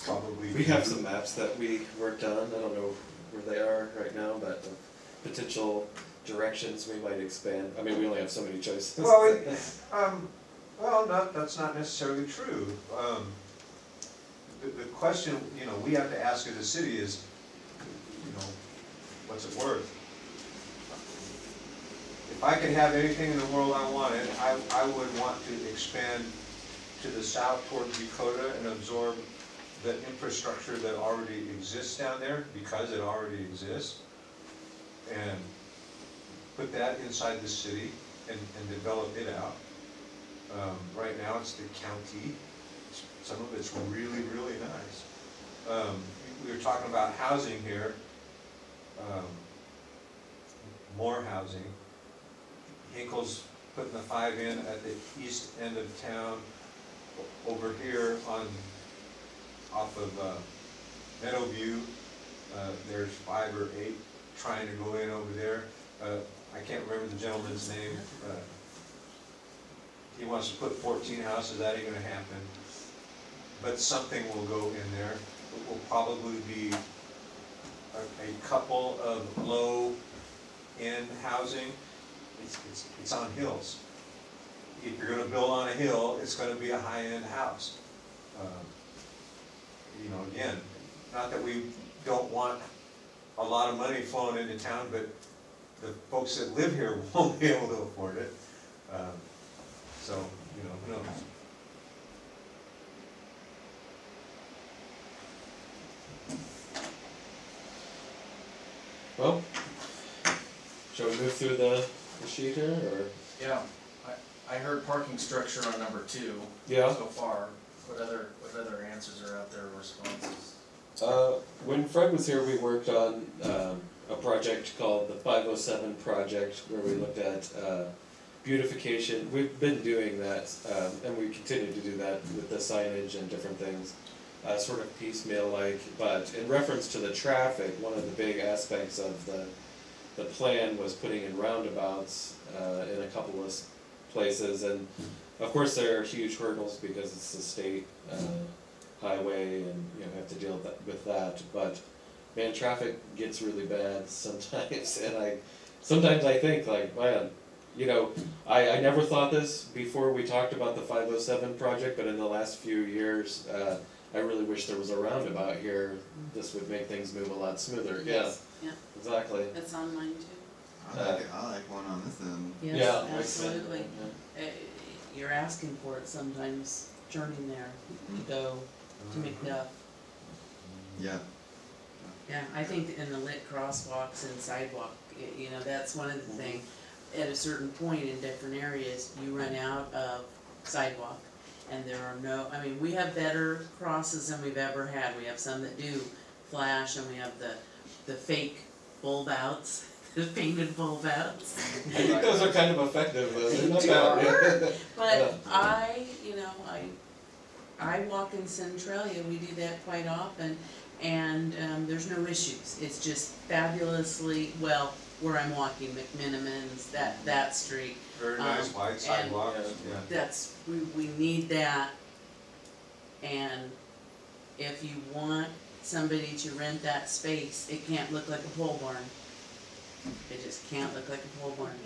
probably. We have some maps that we worked on, I don't know where they are right now, but potential directions we might expand. I mean, we only have so many choices. Well, that's not necessarily true. The question, you know, we have to ask as a city is, you know, what's it worth? If I could have anything in the world I wanted, I would want to expand to the south toward Dakota and absorb the infrastructure that already exists down there, because it already exists, and put that inside the city and develop it out. Right now it's the county. Some of it's really, really nice. We were talking about housing here, more housing. Hinkle's putting the 5 in at the east end of town. Over here off of Meadowview, there's 5 or 8 trying to go in over there. I can't remember the gentleman's name. He wants to put 14 houses. That ain't gonna happen. But something will go in there. It will probably be a couple of low-end housing. It's on hills. If you're gonna build on a hill, it's gonna be a high-end house. You know, again, not that we don't want a lot of money flowing into town, but the folks that live here won't be able to afford it. So, you know, who knows? Well, shall we move through the sheet here, or? Yeah, I heard parking structure on number 2 Yeah. so far. What other answers are out there, responses? When Fred was here, we worked on a project called the 507 project, where we looked at beautification. We've been doing that, and we continue to do that with the signage and different things, sort of piecemeal-like. But in reference to the traffic, one of the big aspects of the plan was putting in roundabouts in a couple of places, and of course there are huge hurdles because it's a state highway, and you know, have to deal with that. But man, traffic gets really bad sometimes, and sometimes I think, like, man, you know, I never thought this before we talked about the 507 project, but in the last few years, I really wish there was a roundabout here. This would make things move a lot smoother. Yes, Yeah, yeah, exactly. that's on mine too. I like one on this end. Yes, Yeah, absolutely. Yeah. You're asking for it sometimes, turning there to go to McDuff. Yeah. Yeah, I think in the lit crosswalks and sidewalk, you know, that's one of the things. At a certain point in different areas, you run out of sidewalk, and there are no, I mean, we have better crosses than we've ever had. We have some that do flash, and we have the fake bulb outs, the painted bulb outs. I think those are kind of effective, though. They're not bad. But I walk in Centralia, we do that quite often, and there's no issues. It's just fabulously, well, where I'm walking, McMinimans, that street. Very nice wide sidewalks, yeah. That's, we need that, and if you want somebody to rent that space, it can't look like a pole barn. It just can't look like a pole barn.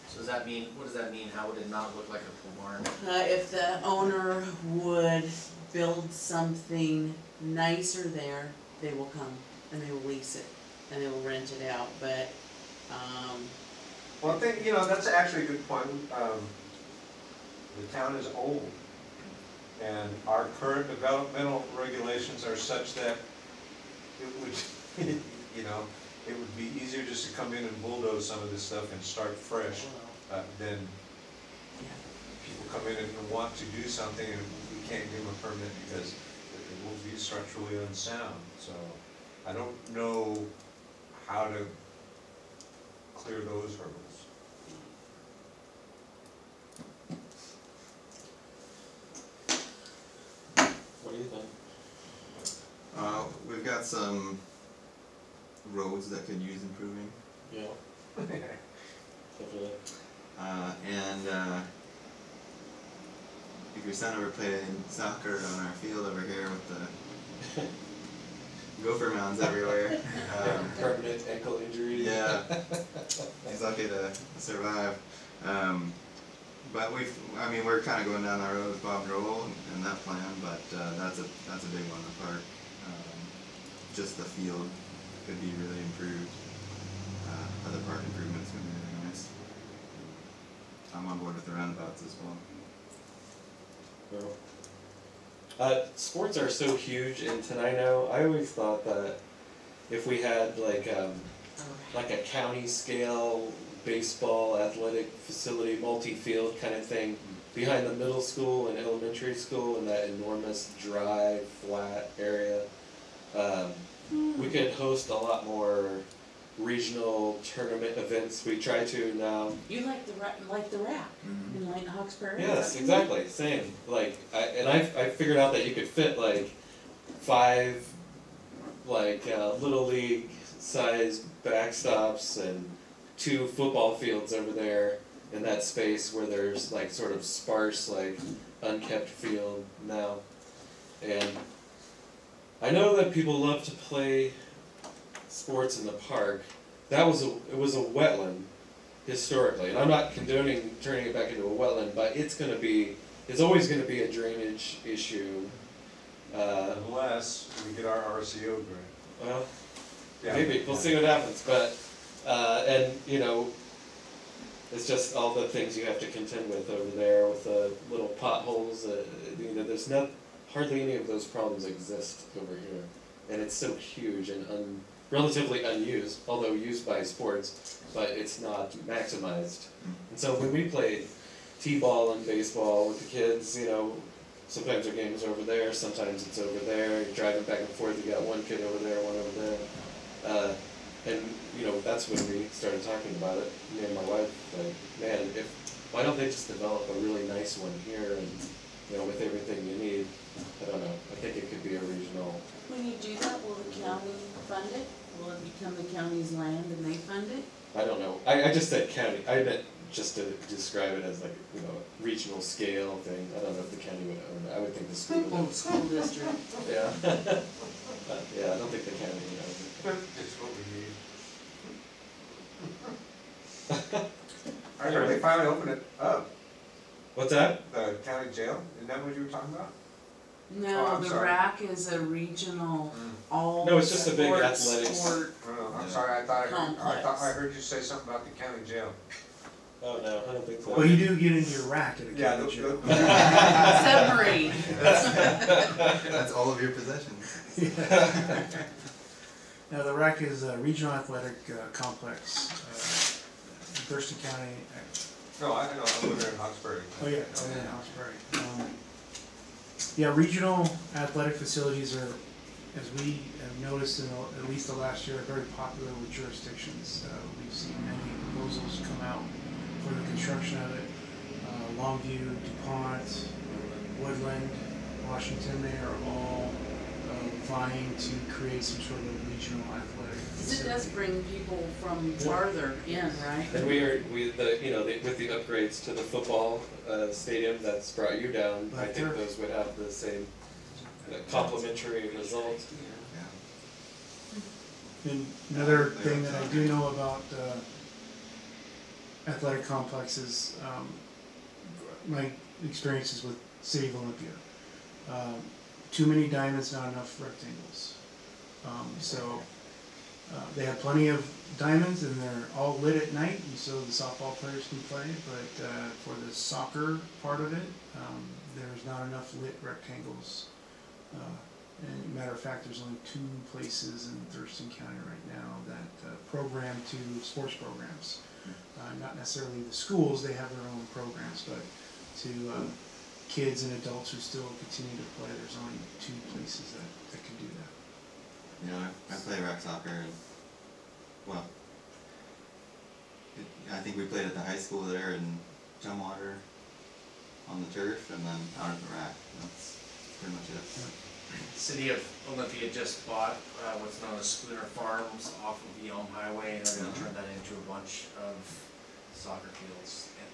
So does that mean, what does that mean? How would it not look like a pole barn? If the owner would build something nicer there, they will come, and they will lease it, and they will rent it out, but, Well, I think, you know, that's actually a good point. The town is old, and our current developmental regulations are such that it would, you know, it would be easier just to come in and bulldoze some of this stuff and start fresh, than people come in and want to do something and we can't give them a permit because it will be structurally unsound. So I don't know how to clear those hurdles. What do you think? We've got some roads that could use improving. Yeah, definitely. If your son ever played soccer on our field over here with the gopher mounds everywhere, Permanent ankle injury. yeah, he's lucky to survive. But we're kind of going down that road with Bob Roll and that plan, but that's a big one. The park, just the field could be really improved. Other park improvements would be really nice. I'm on board with the roundabouts as well. Sports are so huge in Tenino. I always thought that if we had like a county scale baseball athletic facility, multi-field kind of thing behind the middle school and elementary school in that enormous dry, flat area, we could host a lot more regional tournament events. We try to now. You like the rack in like Hawkesbury? Yes, exactly, same. I figured out that you could fit like 5 little league size backstops and 2 football fields over there in that space where there's like sort of sparse unkept field now. And I know that people love to play sports in the park. It was a wetland historically, and I'm not condoning turning it back into a wetland, but it's always gonna be a drainage issue. Unless we get our RCO grant. Well, Yeah. maybe, we'll see what happens, but, it's just all the things you have to contend with over there with the little potholes, there's hardly any of those problems exist over here. And it's so huge and relatively unused, although used by sports, but it's not maximized. And so when we played t-ball and baseball with the kids, sometimes our game is over there, sometimes it's over there, you're driving back and forth, you got one kid over there, one over there. That's when we started talking about it, me and my wife, man, why don't they just develop a really nice one here and, with everything you need. I don't know, I think it could be a regional. When you do that, will the county fund it? Will it become the county's land and they fund it? I don't know, I just said county, I meant just to describe it as regional scale thing. I don't know if the county would own it, I would think the school would. Old school district. Yeah. But, yeah, I don't think the county would own it. It's what we need. I heard they finally opened it up, What's that? the county jail, isn't that what you were talking about? Oh, No, I'm the sorry. rack is a regional, all No, it's just a big sport- athletics. sport. Oh, I'm Yeah. sorry, I thought I Complex. heard you say something about the county jail. Oh, no, I don't think so. Well, you do get into your rack at a Yeah, county jail. Submarine. That's all of your possessions. Now, the rack is a regional athletic complex, in Thurston County. No, I know, I'm living in Hawkesbury. Oh, yeah, in Hawkesbury. Yeah, regional athletic facilities are, as we have noticed in at least the last year, very popular with jurisdictions. We've seen many proposals come out for the construction of it. Longview, DuPont, Woodland, Washington, they are all vying to create some sort of regional athletic Because it facility. does bring people from farther in, right? And with the upgrades to the football stadium that's brought you down, I think those would have the same complementary result. And another thing that I do know about athletic complexes, my experiences with City of Olympia. Too many diamonds, not enough rectangles. They have plenty of diamonds and they're all lit at night, and so the softball players can play, but for the soccer part of it, there's not enough lit rectangles. And matter of fact, there's only 2 places in Thurston County right now that program to sports programs. Not necessarily the schools, they have their own programs, but to kids and adults who still continue to play, there's only 2 places that can do that. You know, I play rec soccer, and, well, I think we played at the high school there in Tumwater on the turf, and then out at the rack. That's pretty much it. City of Olympia just bought what's known as Spooner Farms off of the Elm Highway, and they're gonna turn that into a bunch of soccer fields, and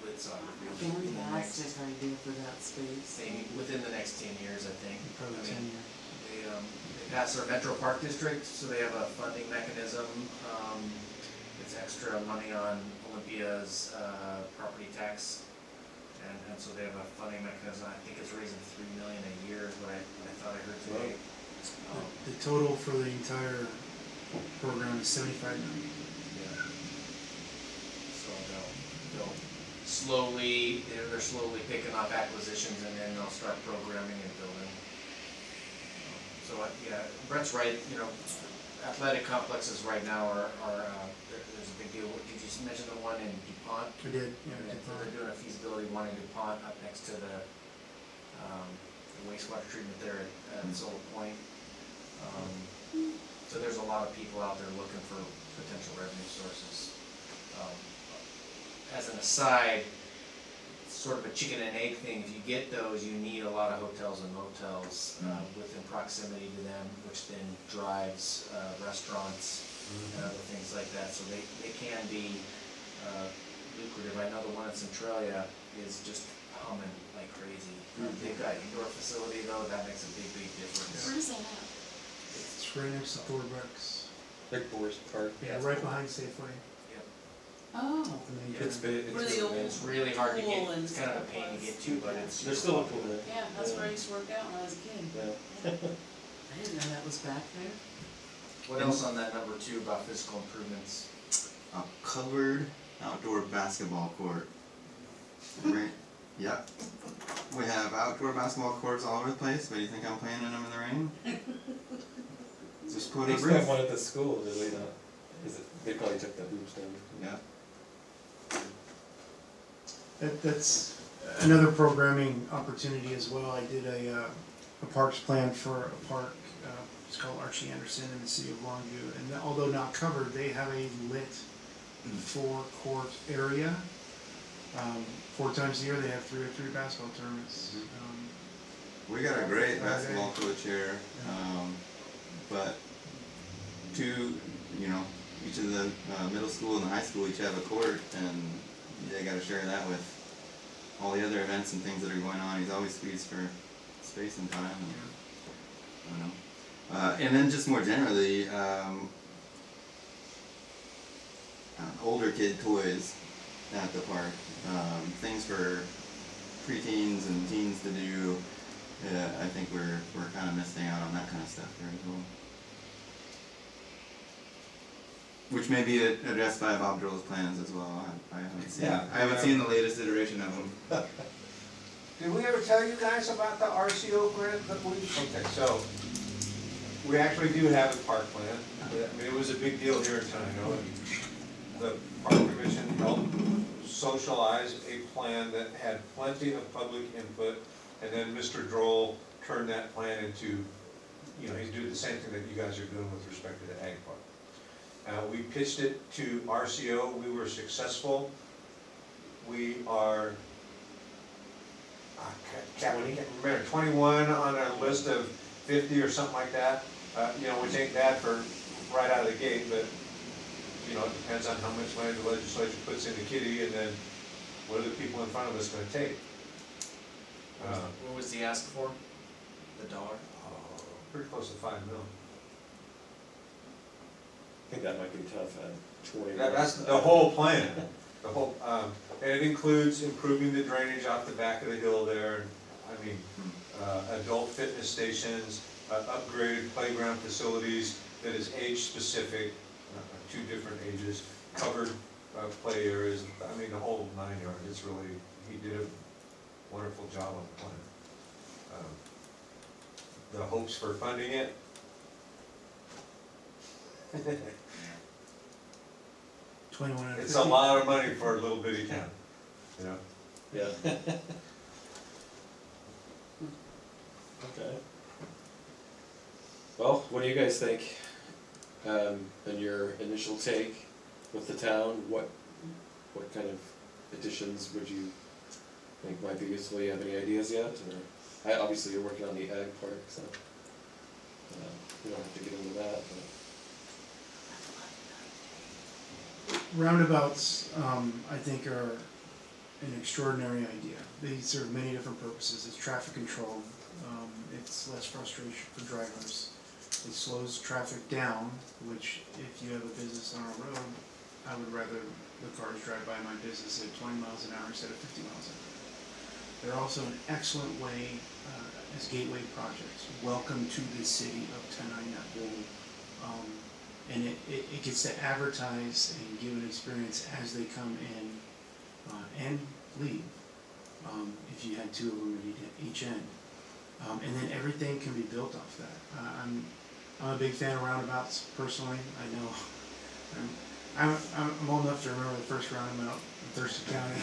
lit soccer fields. within the next- Fantastic idea for that space. Maybe within the next 10 years, I think. Probably I 10 mean, years. They passed our Metro Park District, so they have a funding mechanism. It's extra money on Olympia's property tax. And so they have a funding mechanism. I think it's raising $3 million a year is what I thought I heard today. The total for the entire program is 75 million. Yeah. So they'll slowly, they're slowly picking off acquisitions, and then they'll start programming and building. So yeah, Brett's right, you know, athletic complexes right now are there's a big deal. Did you mention the one in DuPont? We did, yeah, we And did they're doing a feasibility one in DuPont up next to the wastewater treatment there at Solar Point. So there's a lot of people out there looking for potential revenue sources. As an aside, it's sort of a chicken and egg thing. If you get those, you need a lot of hotels and motels within proximity to them, which then drives restaurants and other things like that. So they can be lucrative. I know the one in Centralia is just humming like crazy. They've got indoor facility though, that makes a big difference. Where is that at? It's right next to Thornbrook's. Big Forest Park. Yeah, it's right cool. behind Safeway. Oh, And then It's big. Where the old It's really hard to pool get, and it's kind of a stuff pain to was. get to, but it's. There's still a pool there. yeah, that's where I used to work out when I was a kid. Yeah. I didn't know that was back there. What else on that number 2 about physical improvements? A covered outdoor basketball court. Right? Yep. We have outdoor basketball courts all over the place, but do you think I'm playing in them in the rain? Just put They a used to have roof. one at the school, did we not? Is it, they probably took that hoops down. Yeah. that's another programming opportunity as well. I did a parks plan for a park, it's called Archie Anderson in the city of Longview. And although not covered, they have a lit 4-court area. 4 times a year they have 3-on-3 basketball tournaments. We got a great basketball coach here, but each of the middle school and the high school each have a court, and they got to share that with all the other events and things that are going on. He's always squeezed for space and time. And, I don't know. And then just more generally, older kid toys at the park, things for preteens and teens to do. I think we're kind of missing out on that kind of stuff here as well. Which may be addressed by Bob Droll's plans as well. I haven't seen. Yeah. I haven't seen the latest iteration of them. Did we ever tell you guys about the RCO grant that we, okay, so, we actually do have a park plan. I mean, it was a big deal here in Tenino, and the Park Commission helped socialize a plan that had plenty of public input, and then Mr. Droll turned that plan into, he's doing the same thing that you guys are doing with respect to the ag park. We pitched it to RCO, we were successful. We are, I can't remember, 21 on a list of 50 or something like that. Which ain't bad for right out of the gate, but, it depends on how much money the legislature puts into kitty, and then what are the people in front of us gonna take? What was the ask for? The dollar? Pretty close to $5 million. I think that might be tough at 20. That's the whole plan, the whole, and it includes improving the drainage off the back of the hill there, adult fitness stations, upgraded playground facilities that is age-specific, 2 different ages, covered play areas, the whole 9 yards. It's really, he did a wonderful job on the plan. The hopes for funding it, 21 out of It's a 50. lot of money for a little bitty town, you know? Yeah. Okay. Well, what do you guys think? And your initial take with the town, what kind of additions would you think might be useful? You have any ideas yet? Or, obviously you're working on the ag park, so you don't have to get into that, but. Roundabouts, I think, are an extraordinary idea. They serve many different purposes. It's traffic control, it's less frustration for drivers. It slows traffic down, which if you have a business on a road, I would rather the cars drive by my business at 20 miles an hour instead of 50 miles an hour. They're also an excellent way as gateway projects. Welcome to the city of Tenino. And it gets to advertise and give an experience as they come in and leave, if you had two of them at each end. And then everything can be built off that. I'm a big fan of roundabouts personally. I know I'm old enough to remember the first roundabout in Thurston County.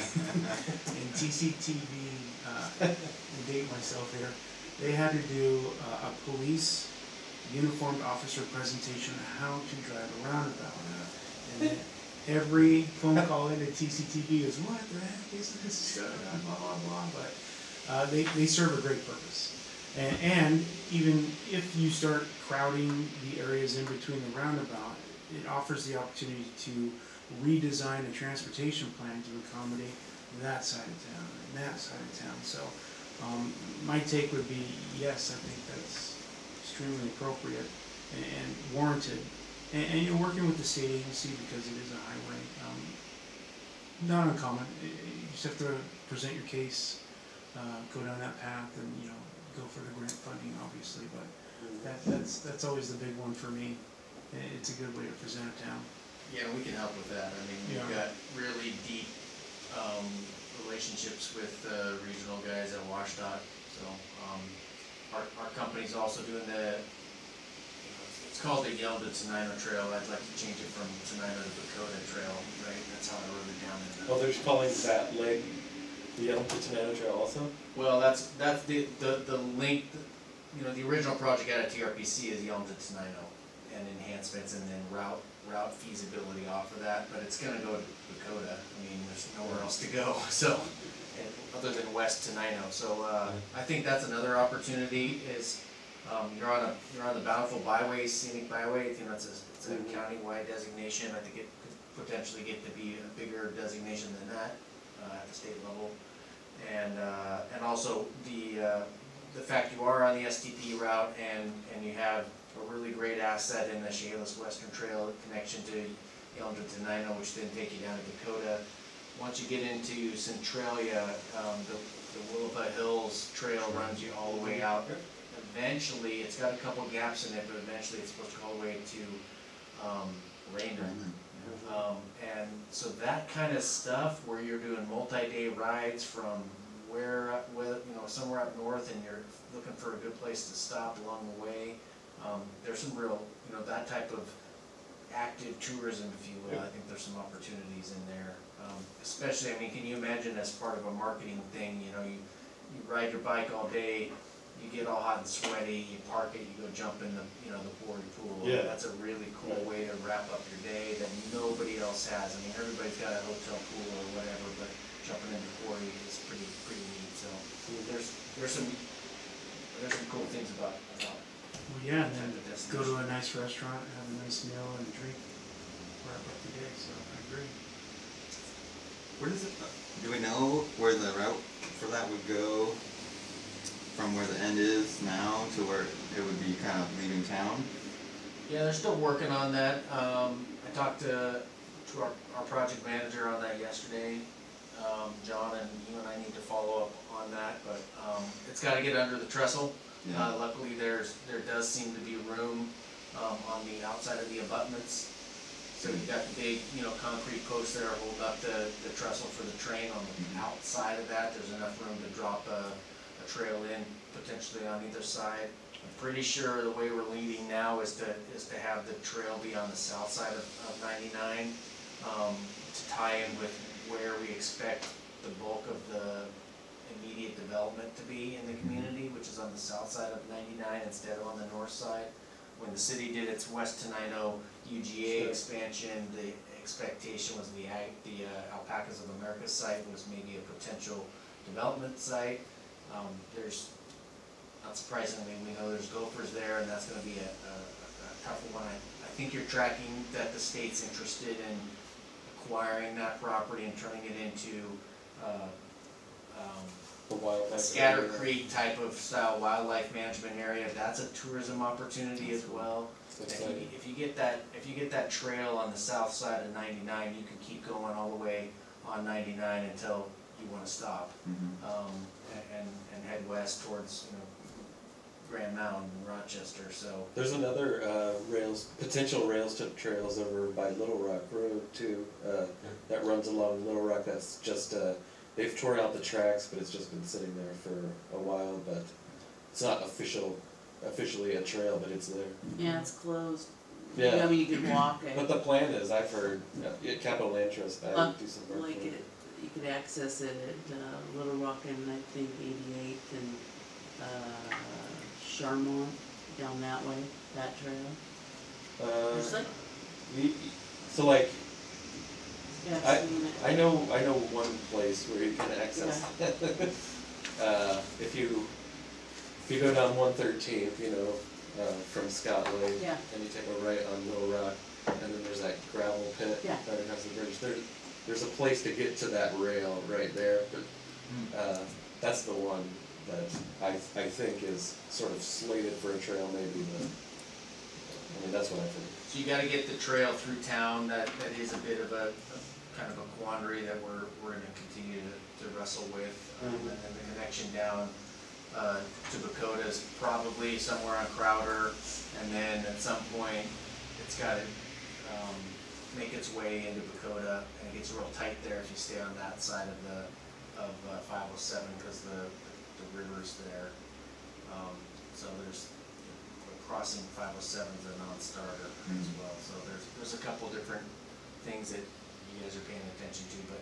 In TCTV, and date myself here, they had to do a police uniformed officer presentation on how to drive a roundabout. And then every phone call into TCTV is, what the heck is this? Blah, blah, blah. But they serve a great purpose. And even if you start crowding the areas in between the roundabout, it offers the opportunity to redesign a transportation plan to accommodate that side of town and that side of town. So my take would be, yes, I think that's extremely appropriate and warranted. And you're working with the state agency because it is a highway. Not uncommon. You just have to present your case, go down that path, and go for the grant funding, obviously. But that's always the big one for me. It's a good way to present a town. Yeah, we can help with that. I mean, we've got really deep relationships with regional guys at WashDOT. So our company's also doing it's called the Yelm to Tenino Trail. I'd like to change it from Tenino to Dakota Trail, right? That's how I wrote it down. Oh, they're calling that lake the Yelm to Tenino Trail also? Well, that's the link. The original project out of TRPC is Yelm to Tenino and enhancements, and then route feasibility off of that. But it's going to go to Dakota. I mean, there's nowhere else to go. So, other than West Tenino. So I think that's another opportunity. Is you're on the Bountiful Byway, scenic byway. It's a county-wide designation. I think it could potentially get to be a bigger designation than that at the state level, and also the fact you are on the STP route and you have a really great asset in the Chehalis Western Trail connection to Yelm to Tenino, which then take you down to Dakota. Once you get into Centralia, the Willapa Hills Trail runs you all the way out. Eventually, it's got a couple gaps in it, but eventually it's supposed to go all the way to Raymond. And so that kind of stuff, where you're doing multi-day rides from somewhere up north, and you're looking for a good place to stop along the way. There's some real, that type of active tourism, if you will. I think there's some opportunities in there. Especially, I mean, can you imagine as part of a marketing thing, you ride your bike all day, you get all hot and sweaty, you park it, you go jump in the Quarry pool. Yeah. That's a really cool way to wrap up your day that nobody else has. I mean, everybody's got a hotel pool or whatever, but jumping in the Quarry is pretty neat. So there's some cool things about it. Well, yeah, and then go to a nice restaurant, have a nice meal and a drink, wrap up the day. So I agree. Where does it, do we know where the route for that would go from where the end is now to where it would be kind of leaving town? Yeah, they're still working on that. I talked to our project manager on that yesterday. John, and you and I need to follow up on that, but it's got to get under the trestle. Yeah. Luckily, there does seem to be room on the outside of the abutments. So you've got the big, concrete posts there hold up the trestle for the train. On the outside of that, there's enough room to drop a trail in potentially on either side. I'm pretty sure the way we're leading now is to have the trail be on the south side of 99, to tie in with where we expect the bulk of the immediate development to be in the community, which is on the south side of 99 instead of on the north side. When the city did its West Tenino UGA expansion, the expectation was the Alpacas of America site was maybe a potential development site. There's, not surprisingly, we know there's gophers there, and that's going to be a tough one. I think you're tracking that the state's interested in acquiring that property and turning it into The wildlife Scatter area. Creek type of style wildlife management area. That's a tourism opportunity as well. Exciting. If you get that trail on the south side of 99, you can keep going all the way on 99 until you want to stop, and head west towards Grand Mountain and Rochester. So There's another potential rails to trails over by Little Rock Road too, that runs along Little Rock. That's just, they've torn out the tracks, but it's just been sitting there for a while, but it's not officially a trail, but it's there. Yeah, it's closed. Yeah. I mean, you could walk it. But the plan is, I've heard, Capital Land Trust, do some work Like for it. you could access it at Little Rock and I think 88th and Charmont down that way, that trail. There's like, So like, yeah, I've seen it. I know one place where you can access. If you go down 113th, from Scott Lake, Yeah. and you take a right on Little Rock, and then there's that gravel pit Yeah. right across the bridge. There's a place to get to that rail right there, but that's the one that I think is sort of slated for a trail, maybe. But I mean, that's what I think. so you got to get the trail through town. That is a bit of a kind of a quandary that we're going to continue to wrestle with, and then the connection down to Bakota is probably somewhere on Crowder, and then at some point it's got to make its way into Bakota, and it gets real tight there if you stay on that side of 507 because the river's there. So there's crossing 507 is a non-starter as well. So there's a couple different things that you guys are paying attention to, but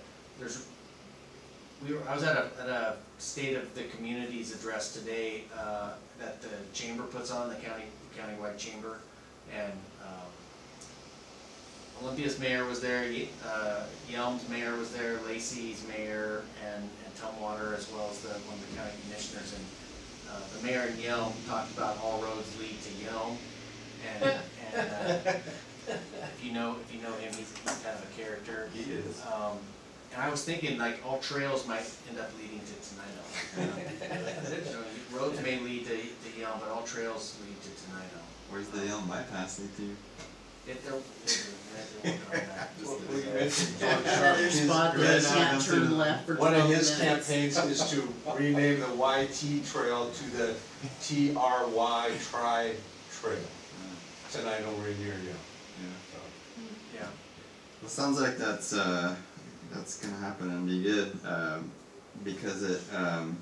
I was at a State of the Communities address today that the chamber puts on, the countywide chamber, and Olympia's mayor was there, Yelm's mayor was there, Lacey's mayor, and Tumwater, as well as one of the county commissioners. And the mayor and Yelm talked about all roads lead to Yelm, and if you know him, he's kind of a character. He is. And I was thinking, like, all trails might end up leading to Tenino. Roads may lead to Yelm, but all trails lead to Tenino. Where's the Elm bypass lead to? Another spot that you can't turn left for 12 One of his minutes. campaigns is to rename the YT Trail to the TRY Tri Trail. Tonight over in here, Yeah. Well, sounds like that's gonna happen and be good, because it kind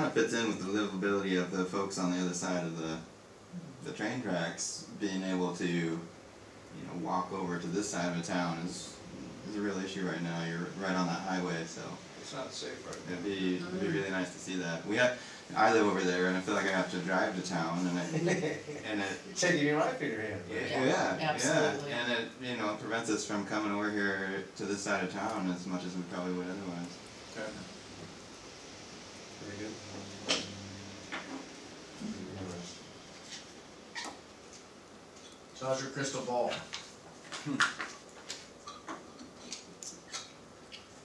of fits in with the livability of the folks on the other side of the train tracks. Being able to, walk over to this side of the town is a real issue right now. You're right on that highway, so It's not safe right now. it'd be really nice to see that. I live over there, and I feel like I have to drive to town, and it Taking your life in your hand. Right? yeah, absolutely. and it it prevents us from coming over here to this side of town as much as we probably would otherwise. Okay. Very good. So how's your crystal ball?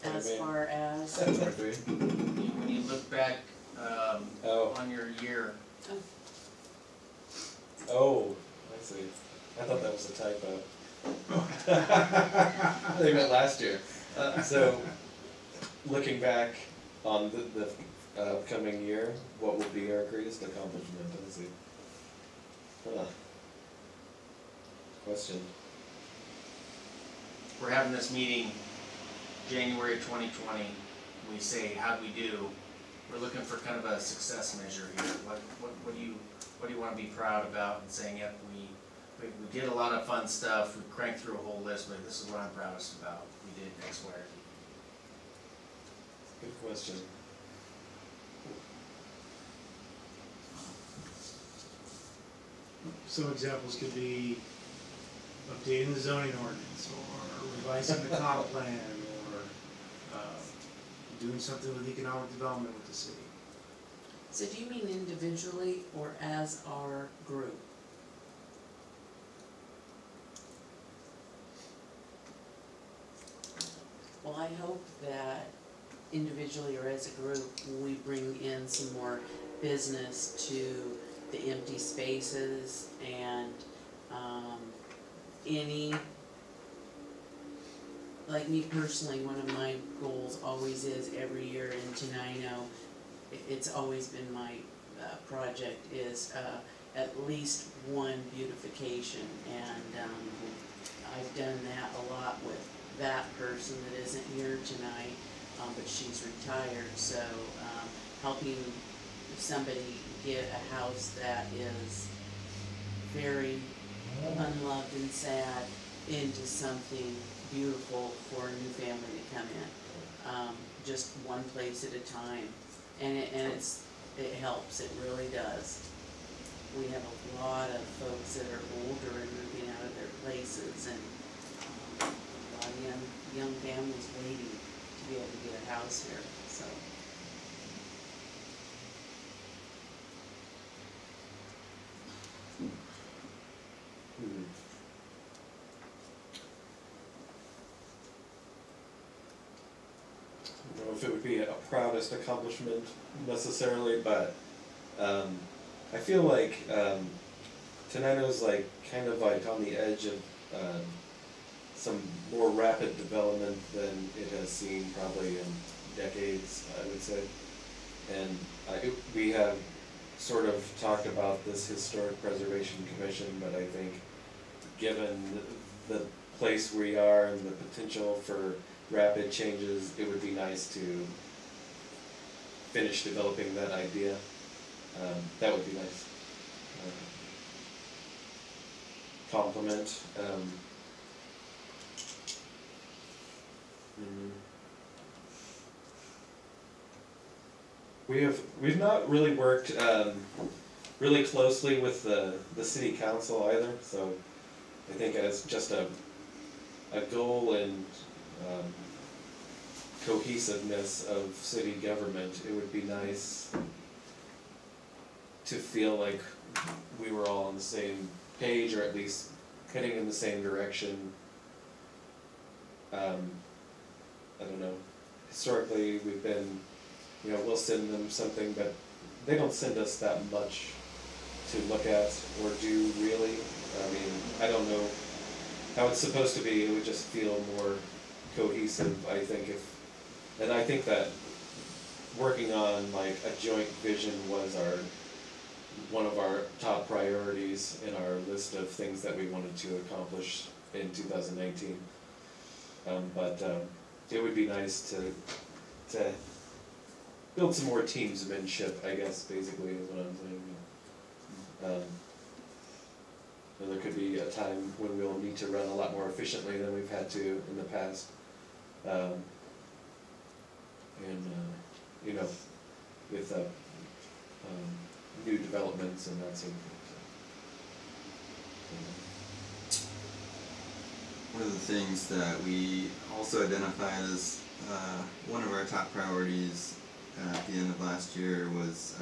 As far as, When you look back on your year, Oh, I see. I thought that was a typo. They meant last year. So, looking back on the upcoming year, what will be our greatest accomplishment? Let's see. Question. we're having this meeting January 2020. We say, how'd we do? We're looking for kind of a success measure here. What do you want to be proud about and saying, yep, we did a lot of fun stuff, we cranked through a whole list, but this is what I'm proudest about. We did X, Y, or Z. Good question. Some examples could be updating the zoning ordinance, or revising the comp plan, or doing something with economic development with the city. So do you mean individually or as our group? Well, I hope that individually or as a group, we bring in some more business to the empty spaces and like me personally, one of my goals always is every year in Tenino, it's always been my project is at least one beautification, and I've done that a lot with that person that isn't here tonight, but she's retired, so helping somebody get a house that is very unloved and sad into something beautiful for a new family to come in. Just one place at a time, and it helps. It really does. We have a lot of folks that are older and moving out of their places, and a lot of young families waiting to be able to get a house here. So. I don't know if it would be a proudest accomplishment necessarily, but I feel like Tenino's like kind of like on the edge of some more rapid development than it has seen probably in decades, I would say. And we have sort of talked about this Historic Preservation Commission, but I think given the place we are and the potential for rapid changes, it would be nice to finish developing that idea. That would be nice. Compliment. We've not really worked really closely with the city council either, so I think as just a goal and cohesiveness of city government, it would be nice to feel like we were all on the same page, or at least heading in the same direction. I don't know, historically we've been, we'll send them something, but they don't send us that much to look at or do really. I mean, I don't know how it's supposed to be. It would just feel more cohesive, I think, and I think that working on like a joint vision was one of our top priorities in our list of things that we wanted to accomplish in 2019. But it would be nice to build some more teamsmanship, I guess, basically is what I'm saying. And there could be a time when we'll need to run a lot more efficiently than we've had to in the past. With new developments and that sort of thing. One of the things that we also identified as one of our top priorities at the end of last year was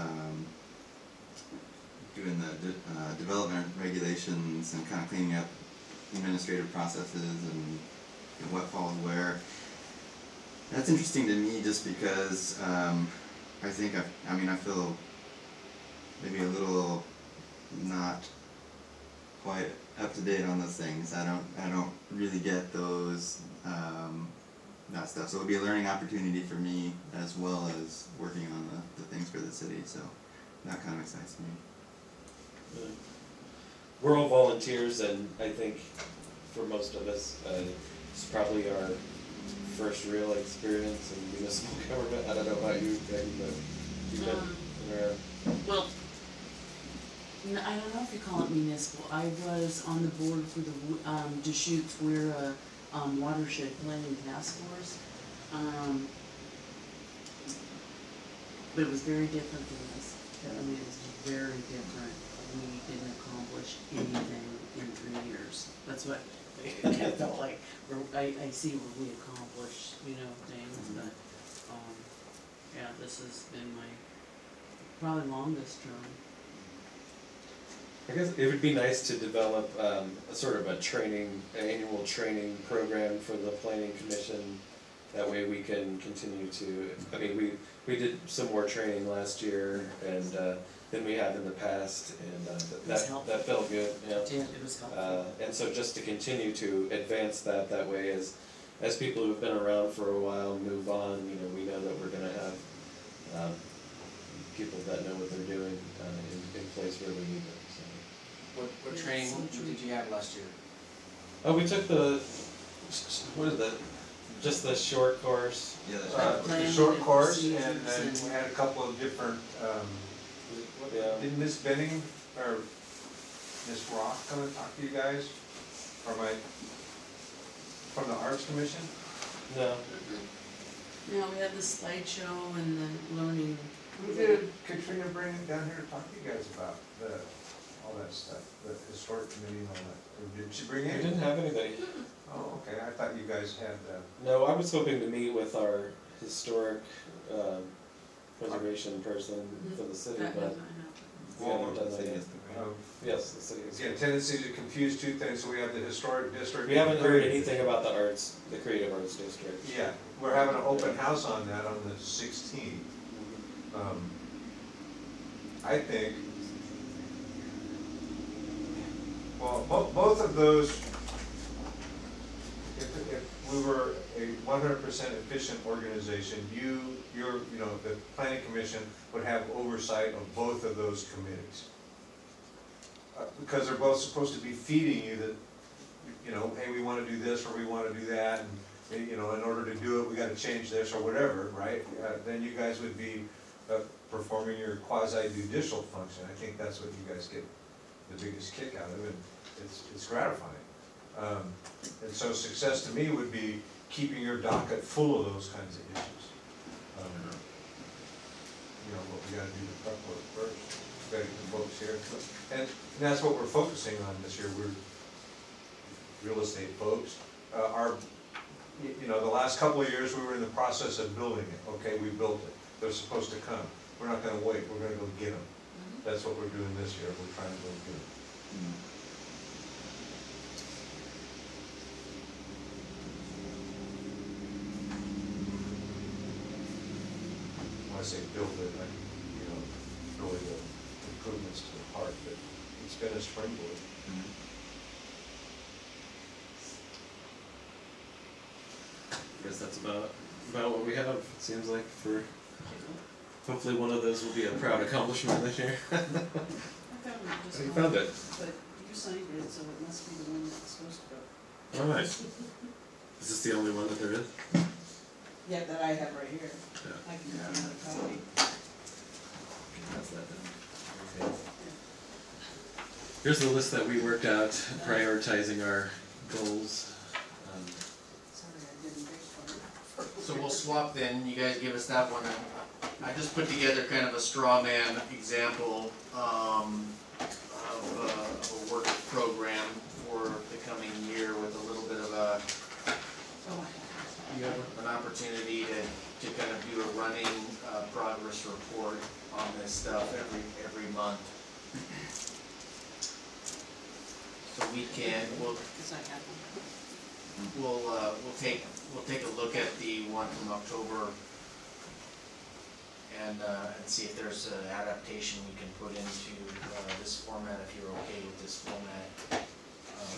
doing the development regulations and kind of cleaning up administrative processes and what falls where. That's interesting to me just because I think I feel maybe a little not quite up to date on those things. I don't really get those that stuff. So it'll be a learning opportunity for me as well as working on the things for the city. So that kind of excites me. We're all volunteers, and I think for most of us, it's probably our first real experience in municipal government. I don't know about you, Peggy, but you've been around. Well, I don't know if you call it municipal, I was on the board for the, Deschutes, we're a, watershed planning task force. But it was very different than this, I mean, it was very different, we didn't accomplish anything in 3 years, that's what I felt like, I see where we accomplished, you know, things, but, yeah, this has been my probably longest term. I guess it would be nice to develop a sort of an annual training program for the planning commission. That way we can continue to, I mean, we did some more training last year and than we have in the past, and that felt good, yeah. Yeah, it was helpful. And so just to continue to advance that way as people who've been around for a while move on, you know, we know that we're gonna have people that know what they're doing in place where we need them, so. What training did you have last year? Oh, we took the, what is that, just the short course? Yeah, that's The Planning short and course, and procedures then we had a couple of different, Yeah. did Miss Benning or Miss Rock come and talk to you guys? Or from the Arts Commission? No. Yeah, we had the slideshow and the learning. Who did Katrina bring down here to talk to you guys about all that stuff, the historic committee and all that? Or did she bring We any? didn't have anybody. Oh, okay, I thought you guys had, No, I was hoping to meet with our historic preservation person for the city, That but hasn't happened. we haven't done that yet. um, Yes, the city is. again, tendency to confuse two things, so we have the historic district. We haven't heard anything about the arts, the creative arts district. Yeah, we're having an open house on that on the 16th. I think, well, both of those, if we were a 100% efficient organization, you know, the planning commission would have oversight of both of those committees. Because they're both supposed to be feeding you that, you know, hey, we wanna do this, or we wanna do that, and, you know, in order to do it, we gotta change this, or whatever, right? Then you guys would be performing your quasi-judicial function. I think that's what you guys get the biggest kick out of, and it's gratifying. And so success to me would be keeping your docket full of those kinds of issues. You know, what we gotta do the prep work first, we gotta get the folks here. And that's what we're focusing on this year. We're real estate folks. You know, the last couple of years, we were in the process of building it. Okay, we built it. They're supposed to come. We're not gonna wait, we're gonna go get them. That's what we're doing this year, we're trying to go get them. When I say build it, you know, really the improvements to the park, but it's been a springboard. I guess that's about what we have, it seems like, for, hopefully one of those will be a proud accomplishment this year. I found it just. You found it? But you signed it, so it must be the one that's supposed to go. Alright. Is this the only one that there is? Yeah, that I have right here. Yeah. I can give you another copy. Pass that down. Okay. Here's the list that we worked out, prioritizing our goals. Sorry, I didn't big for it. So we'll swap then, you guys give us that one. I just put together kind of a straw man example of a work program for the coming year with a little bit of a, you have an opportunity to kind of do a running progress report on this stuff every month. So we can, Because I have one. we'll take a look at the one from October and see if there's an adaptation we can put into this format, if you're okay with this format.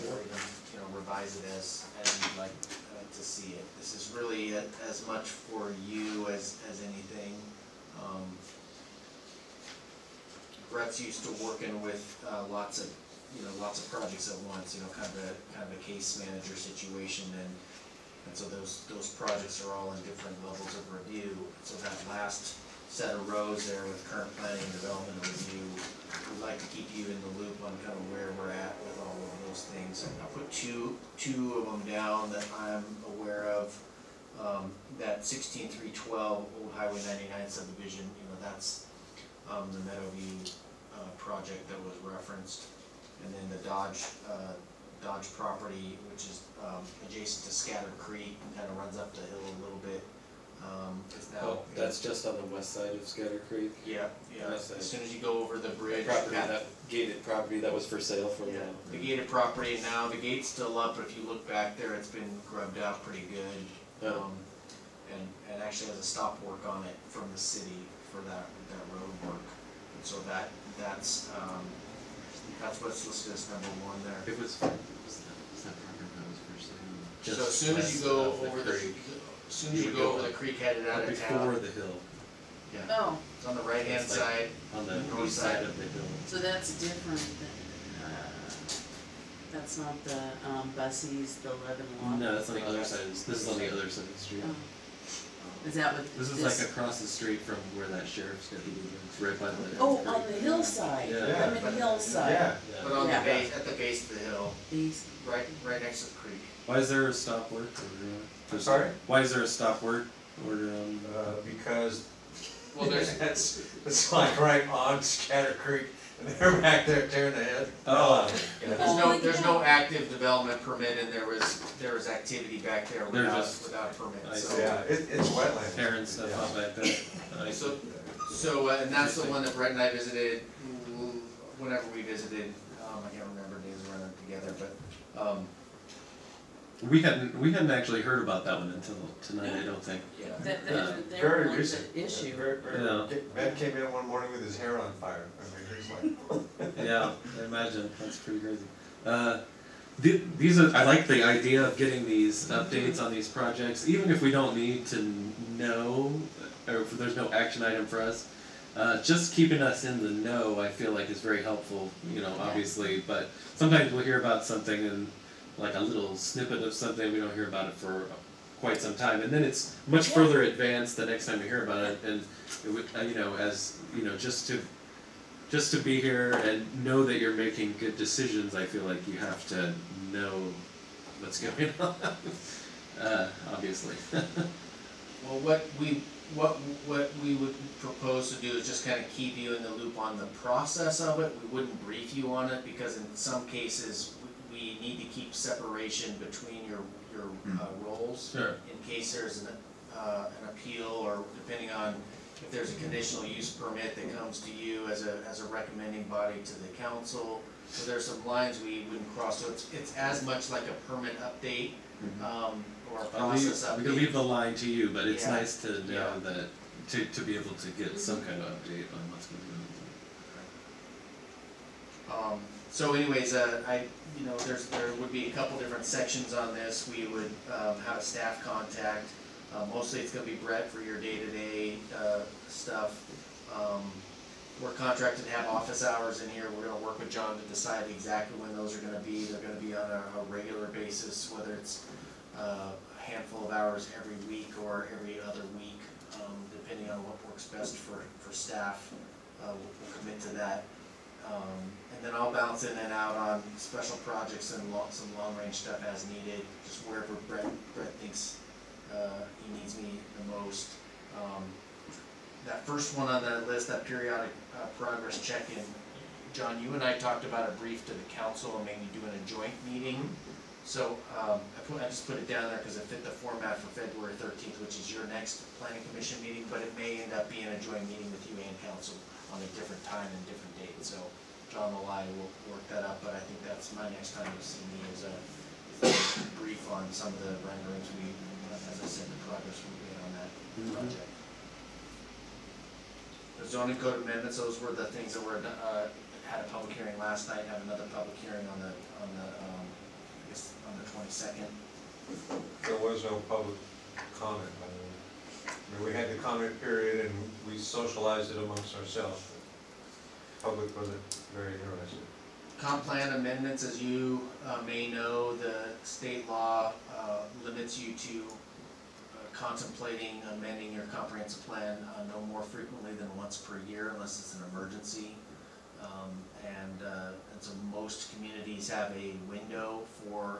Or even, you know, revise it as you'd like to see it. This is really as much for you as anything. Brett's used to working with lots of projects at once, you know, kind of a case manager situation, and so those projects are all in different levels of review. So that last set of rows there with current planning and development review. We'd like to keep you in the loop on kind of where we're at with all of those things. I put two of them down that I'm aware of. That 16312 Old Highway 99 subdivision, you know, that's the Meadowview project that was referenced. And then the Dodge property, which is adjacent to Scatter Creek, and kind of runs up the hill a little bit. Is now, Oh, that's just on the west side of Scatter Creek. yeah. West side. As soon as you go over the bridge, Property, that gated property that was for sale for a yeah, while. the gated property, and now the gate's still up, but if you look back there, it's been grubbed out pretty good. Oh. And actually has a stop work on it from the city for that road work. And so that's what's listed as number one there. It was that property that was for sale? So as soon as you go over the creek headed out of Before town, the hill, yeah, Oh, it's on the right hand It's like- side. on the North east side side. of the hill. So that's different than, that's not the, Bussey's, the Leavenworth? No, that's on the other side, this is on the other side of the street. Oh. Is that what? This is like across the street from where that sheriff's deputy lives, right by the. Oh, on the hillside, Yeah. I'm in hillside. Yeah, But on the Yeah. base, at the base of the hill, These, right next to the creek. Why is there a stop work order on? I'm sorry? Why is there a stop work order on? Because Well, there's, it's like right on Scatter Creek, and they're back there tearing the head. Oh. Yeah. there's no active development permit, and there was activity back there They're without, just- without a permit, I so. see. Yeah, it's wetland. Tearing stuff Yeah. out back there. So, and that's the one that Brett and I visited, whenever we visited, I can't remember days we running together, but, We hadn't actually heard about that one until tonight, I don't think. yeah. they're Very the ones recent. that issue. Yeah. Ben came in one morning with his hair on fire. I mean, he's like, Yeah, I imagine, that's pretty crazy. These are, I like the idea of getting these updates on these projects, even if we don't need to know, or if there's no action item for us. Just keeping us in the know, I feel like is very helpful, you know, obviously, but sometimes we'll hear about something and like a little snippet of something, we don't hear about it for quite some time, and then it's much further advanced the next time we hear about it, and it would, you know, as, you know, just to be here and know that you're making good decisions, I feel like you have to know what's going on, obviously. Well, what we would propose to do is just kind of keep you in the loop on the process of it. We wouldn't brief you on it, because in some cases, we need to keep separation between your roles. Sure. In case there's an appeal, or depending on if there's a conditional use permit that comes to you as a recommending body to the council. So there's some lines we wouldn't cross, so it's as much like a permit update, or a process update. We can leave the line to you, but it's Yeah. nice to know Yeah. that, to be able to get some kind of update on what's going on. So anyways, there would be a couple different sections on this. We would have a staff contact. Mostly it's gonna be Brett for your day-to-day stuff. We're contracted to have office hours in here. We're gonna work with John to decide exactly when those are gonna be. They're gonna be on a regular basis, whether it's a handful of hours every week or every other week, depending on what works best for staff. We'll commit to that. And then I'll bounce in and out on special projects and some long-range stuff as needed, just wherever Brett thinks he needs me the most. That first one on that list, that periodic progress check-in, John, you and I talked about a brief to the council and maybe doing a joint meeting. So I just put it down there because it fit the format for February 13th, which is your next planning commission meeting, but it may end up being a joint meeting with you and council on a different time and different date. So John will work that up, but I think that's my next time you'll see me is a brief on some of the renderings as I said, the progress we made on that project. The zoning code amendments, those were the things that were, had a public hearing last night, have another public hearing on the 22nd. There was no public comment, by the way. I mean, we had the comment period and we socialized it amongst ourselves. The public wasn't very interested. Comp plan amendments, as you may know, the state law limits you to contemplating amending your comprehensive plan no more frequently than once per year unless it's an emergency. And so most communities have a window for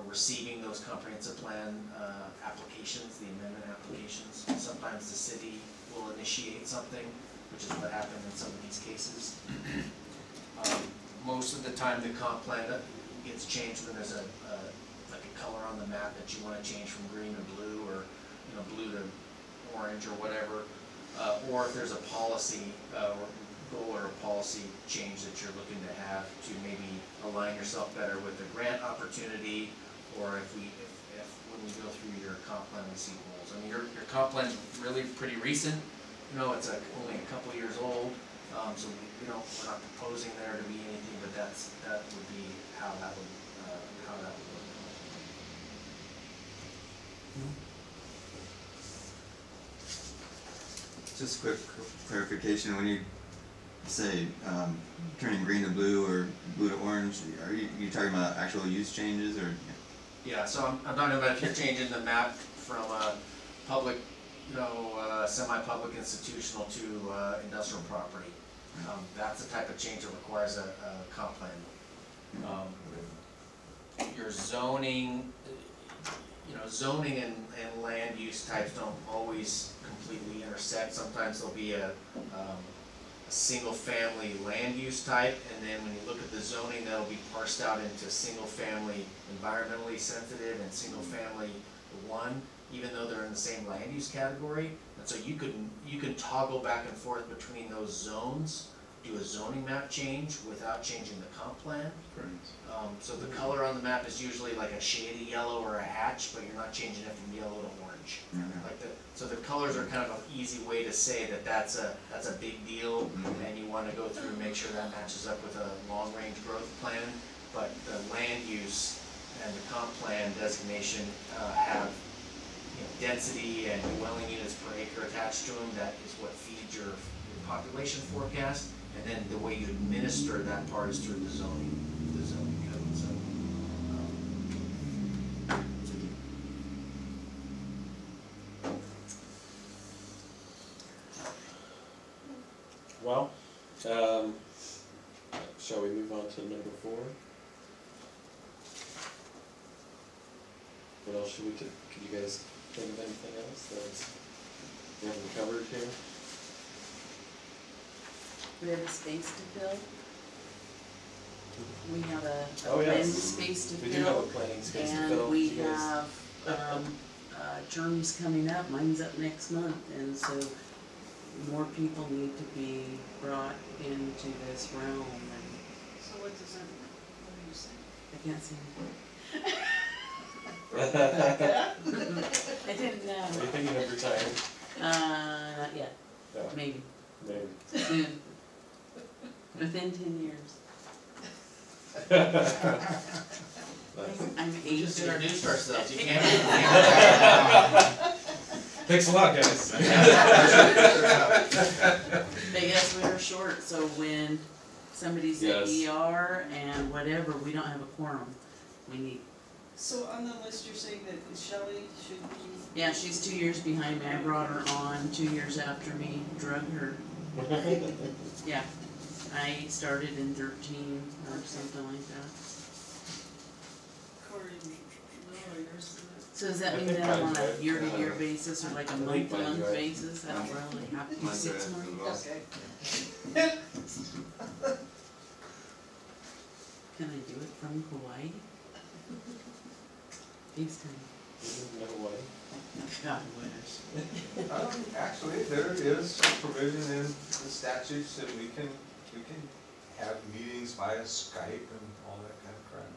receiving those comprehensive plan applications, the amendment applications. Sometimes the city will initiate something, which is what happened in some of these cases. Most of the time the comp plan gets changed when there's like a color on the map that you want to change from green to blue, or blue to orange or whatever, or if there's a policy or goal or a policy change that you're looking to have to maybe align yourself better with the grant opportunity, or if when we go through your comp plan we see goals. I mean, your comp plan is really pretty recent. It's only a couple years old, so we're not proposing there to be anything, but that would be how that would look. Just quick clarification, when you say turning green to blue or blue to orange, are you talking about actual use changes, or? Yeah, so I'm talking about if you're changing the map from a public, semi-public institutional to industrial property. That's the type of change that requires a comp plan. Your zoning, zoning and land use types don't always completely intersect. Sometimes there'll be a single-family land use type, and then when you look at the zoning, that'll be parsed out into single-family environmentally sensitive and single-family one, even though they're in the same land use category. And so you can toggle back and forth between those zones, do a zoning map change without changing the comp plan. So the color on the map is usually like a shady yellow or a hatch, but you're not changing it from yellow to orange. So the colors are kind of an easy way to say that that's a big deal, and you want to go through and make sure that matches up with a long-range growth plan. But the land use and the comp plan designation have density and dwelling units per acre attached to them. That is what feeds your population forecast, and then the way you administer that part is through the zoning code. So. Well, shall we move on to number 4? What else should we could you guys think of anything else that we haven't covered here? We have a space to fill. We have a Oh, yes. planning space to We do have a fill. planning space to fill. And we You guys- have, terms coming up, mine's up next month, and so more people need to be brought into this realm, and So what does that mean? What are you saying? I can't say anything. I didn't Are you know. thinking of retiring? Not yet, No, maybe, maybe. soon, within 10 years. Nice. I'm We just 80. introduced ourselves. You can't. Thanks a lot, guys. But yes, we are short, so when somebody's at Yes. ER and whatever, we don't have a quorum. We need, So on the list, you're saying that Shelley should be. yeah, she's 2 years behind me. I brought her on 2 years after me, drug her. Yeah, I started in 13 or something like that. Corey, no, yours. So does that I mean think that I'm on mine's a right. year-to-year basis or like a I think mine's month-to-month right. basis? I don't really have to do Mine's 6 right months. as well. Okay. Can I do it from Hawaii? FaceTime. No way. God, winners. Actually, there is a provision in the statutes that we can have meetings via Skype and all that kind of crap.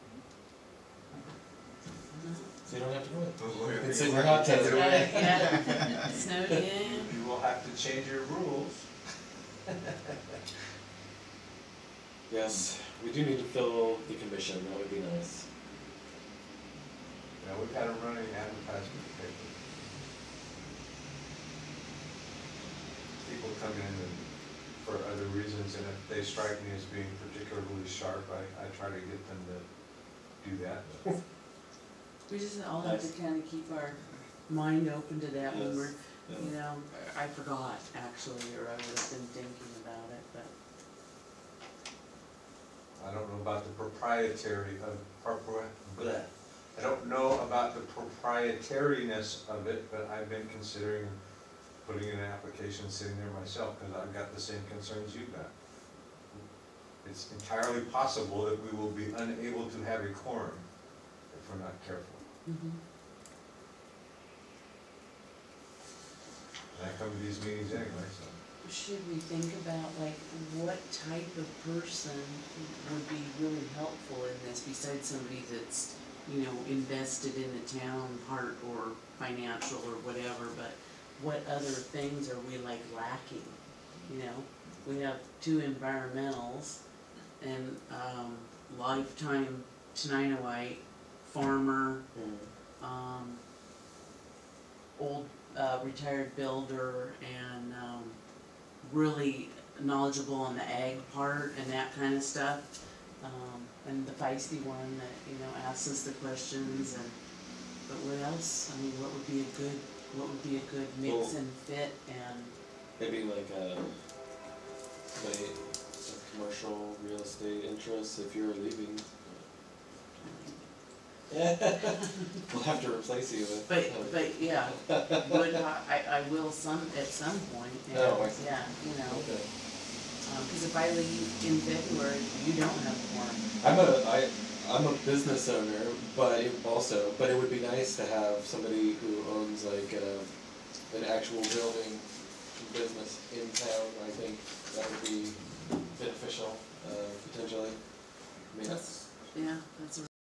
So you don't have to do it. Whatever It's you in your want. hot tub. Yeah, snowed in. You will have to change your rules. Yes, we do need to fill the commission. That would be nice. Now, we've had a running advertisement paper. People come in and for other reasons, and if they strike me as being particularly sharp, I try to get them to do that. We just all have to kind of keep our mind open to that when Yes, we're, yeah. you know, I forgot actually, or I would have been thinking about it, but. I don't know about the proprietary of, Bleh. I don't know about the proprietariness of it, but I've been considering putting in an application sitting there myself, because I've got the same concerns you've got. It's entirely possible that we will be unable to have a quorum if we're not careful. Mhm. And I come to these meetings anyway, so. Should we think about like what type of person would be really helpful in this besides somebody that's, you know, invested in the town part or financial or whatever, but what other things are we like lacking? You know, we have 2 environmentals and lifetime Teninoite, farmer, old retired builder, and really knowledgeable on the ag part and that kind of stuff. And the feisty one that, you know, asks us the questions, and but what else? I mean, what would be a good mix Well, and fit and Maybe like somebody with commercial real estate interests if you're leaving. We'll have to replace you with. but yeah, would I will at some point, and, Oh, I see. yeah, you know, Okay. cause if I leave in February, you don't have a quorum. I'm a business owner, but it would be nice to have somebody who owns like an actual building business in town. I think that would be beneficial, potentially. I mean, Yeah, that's a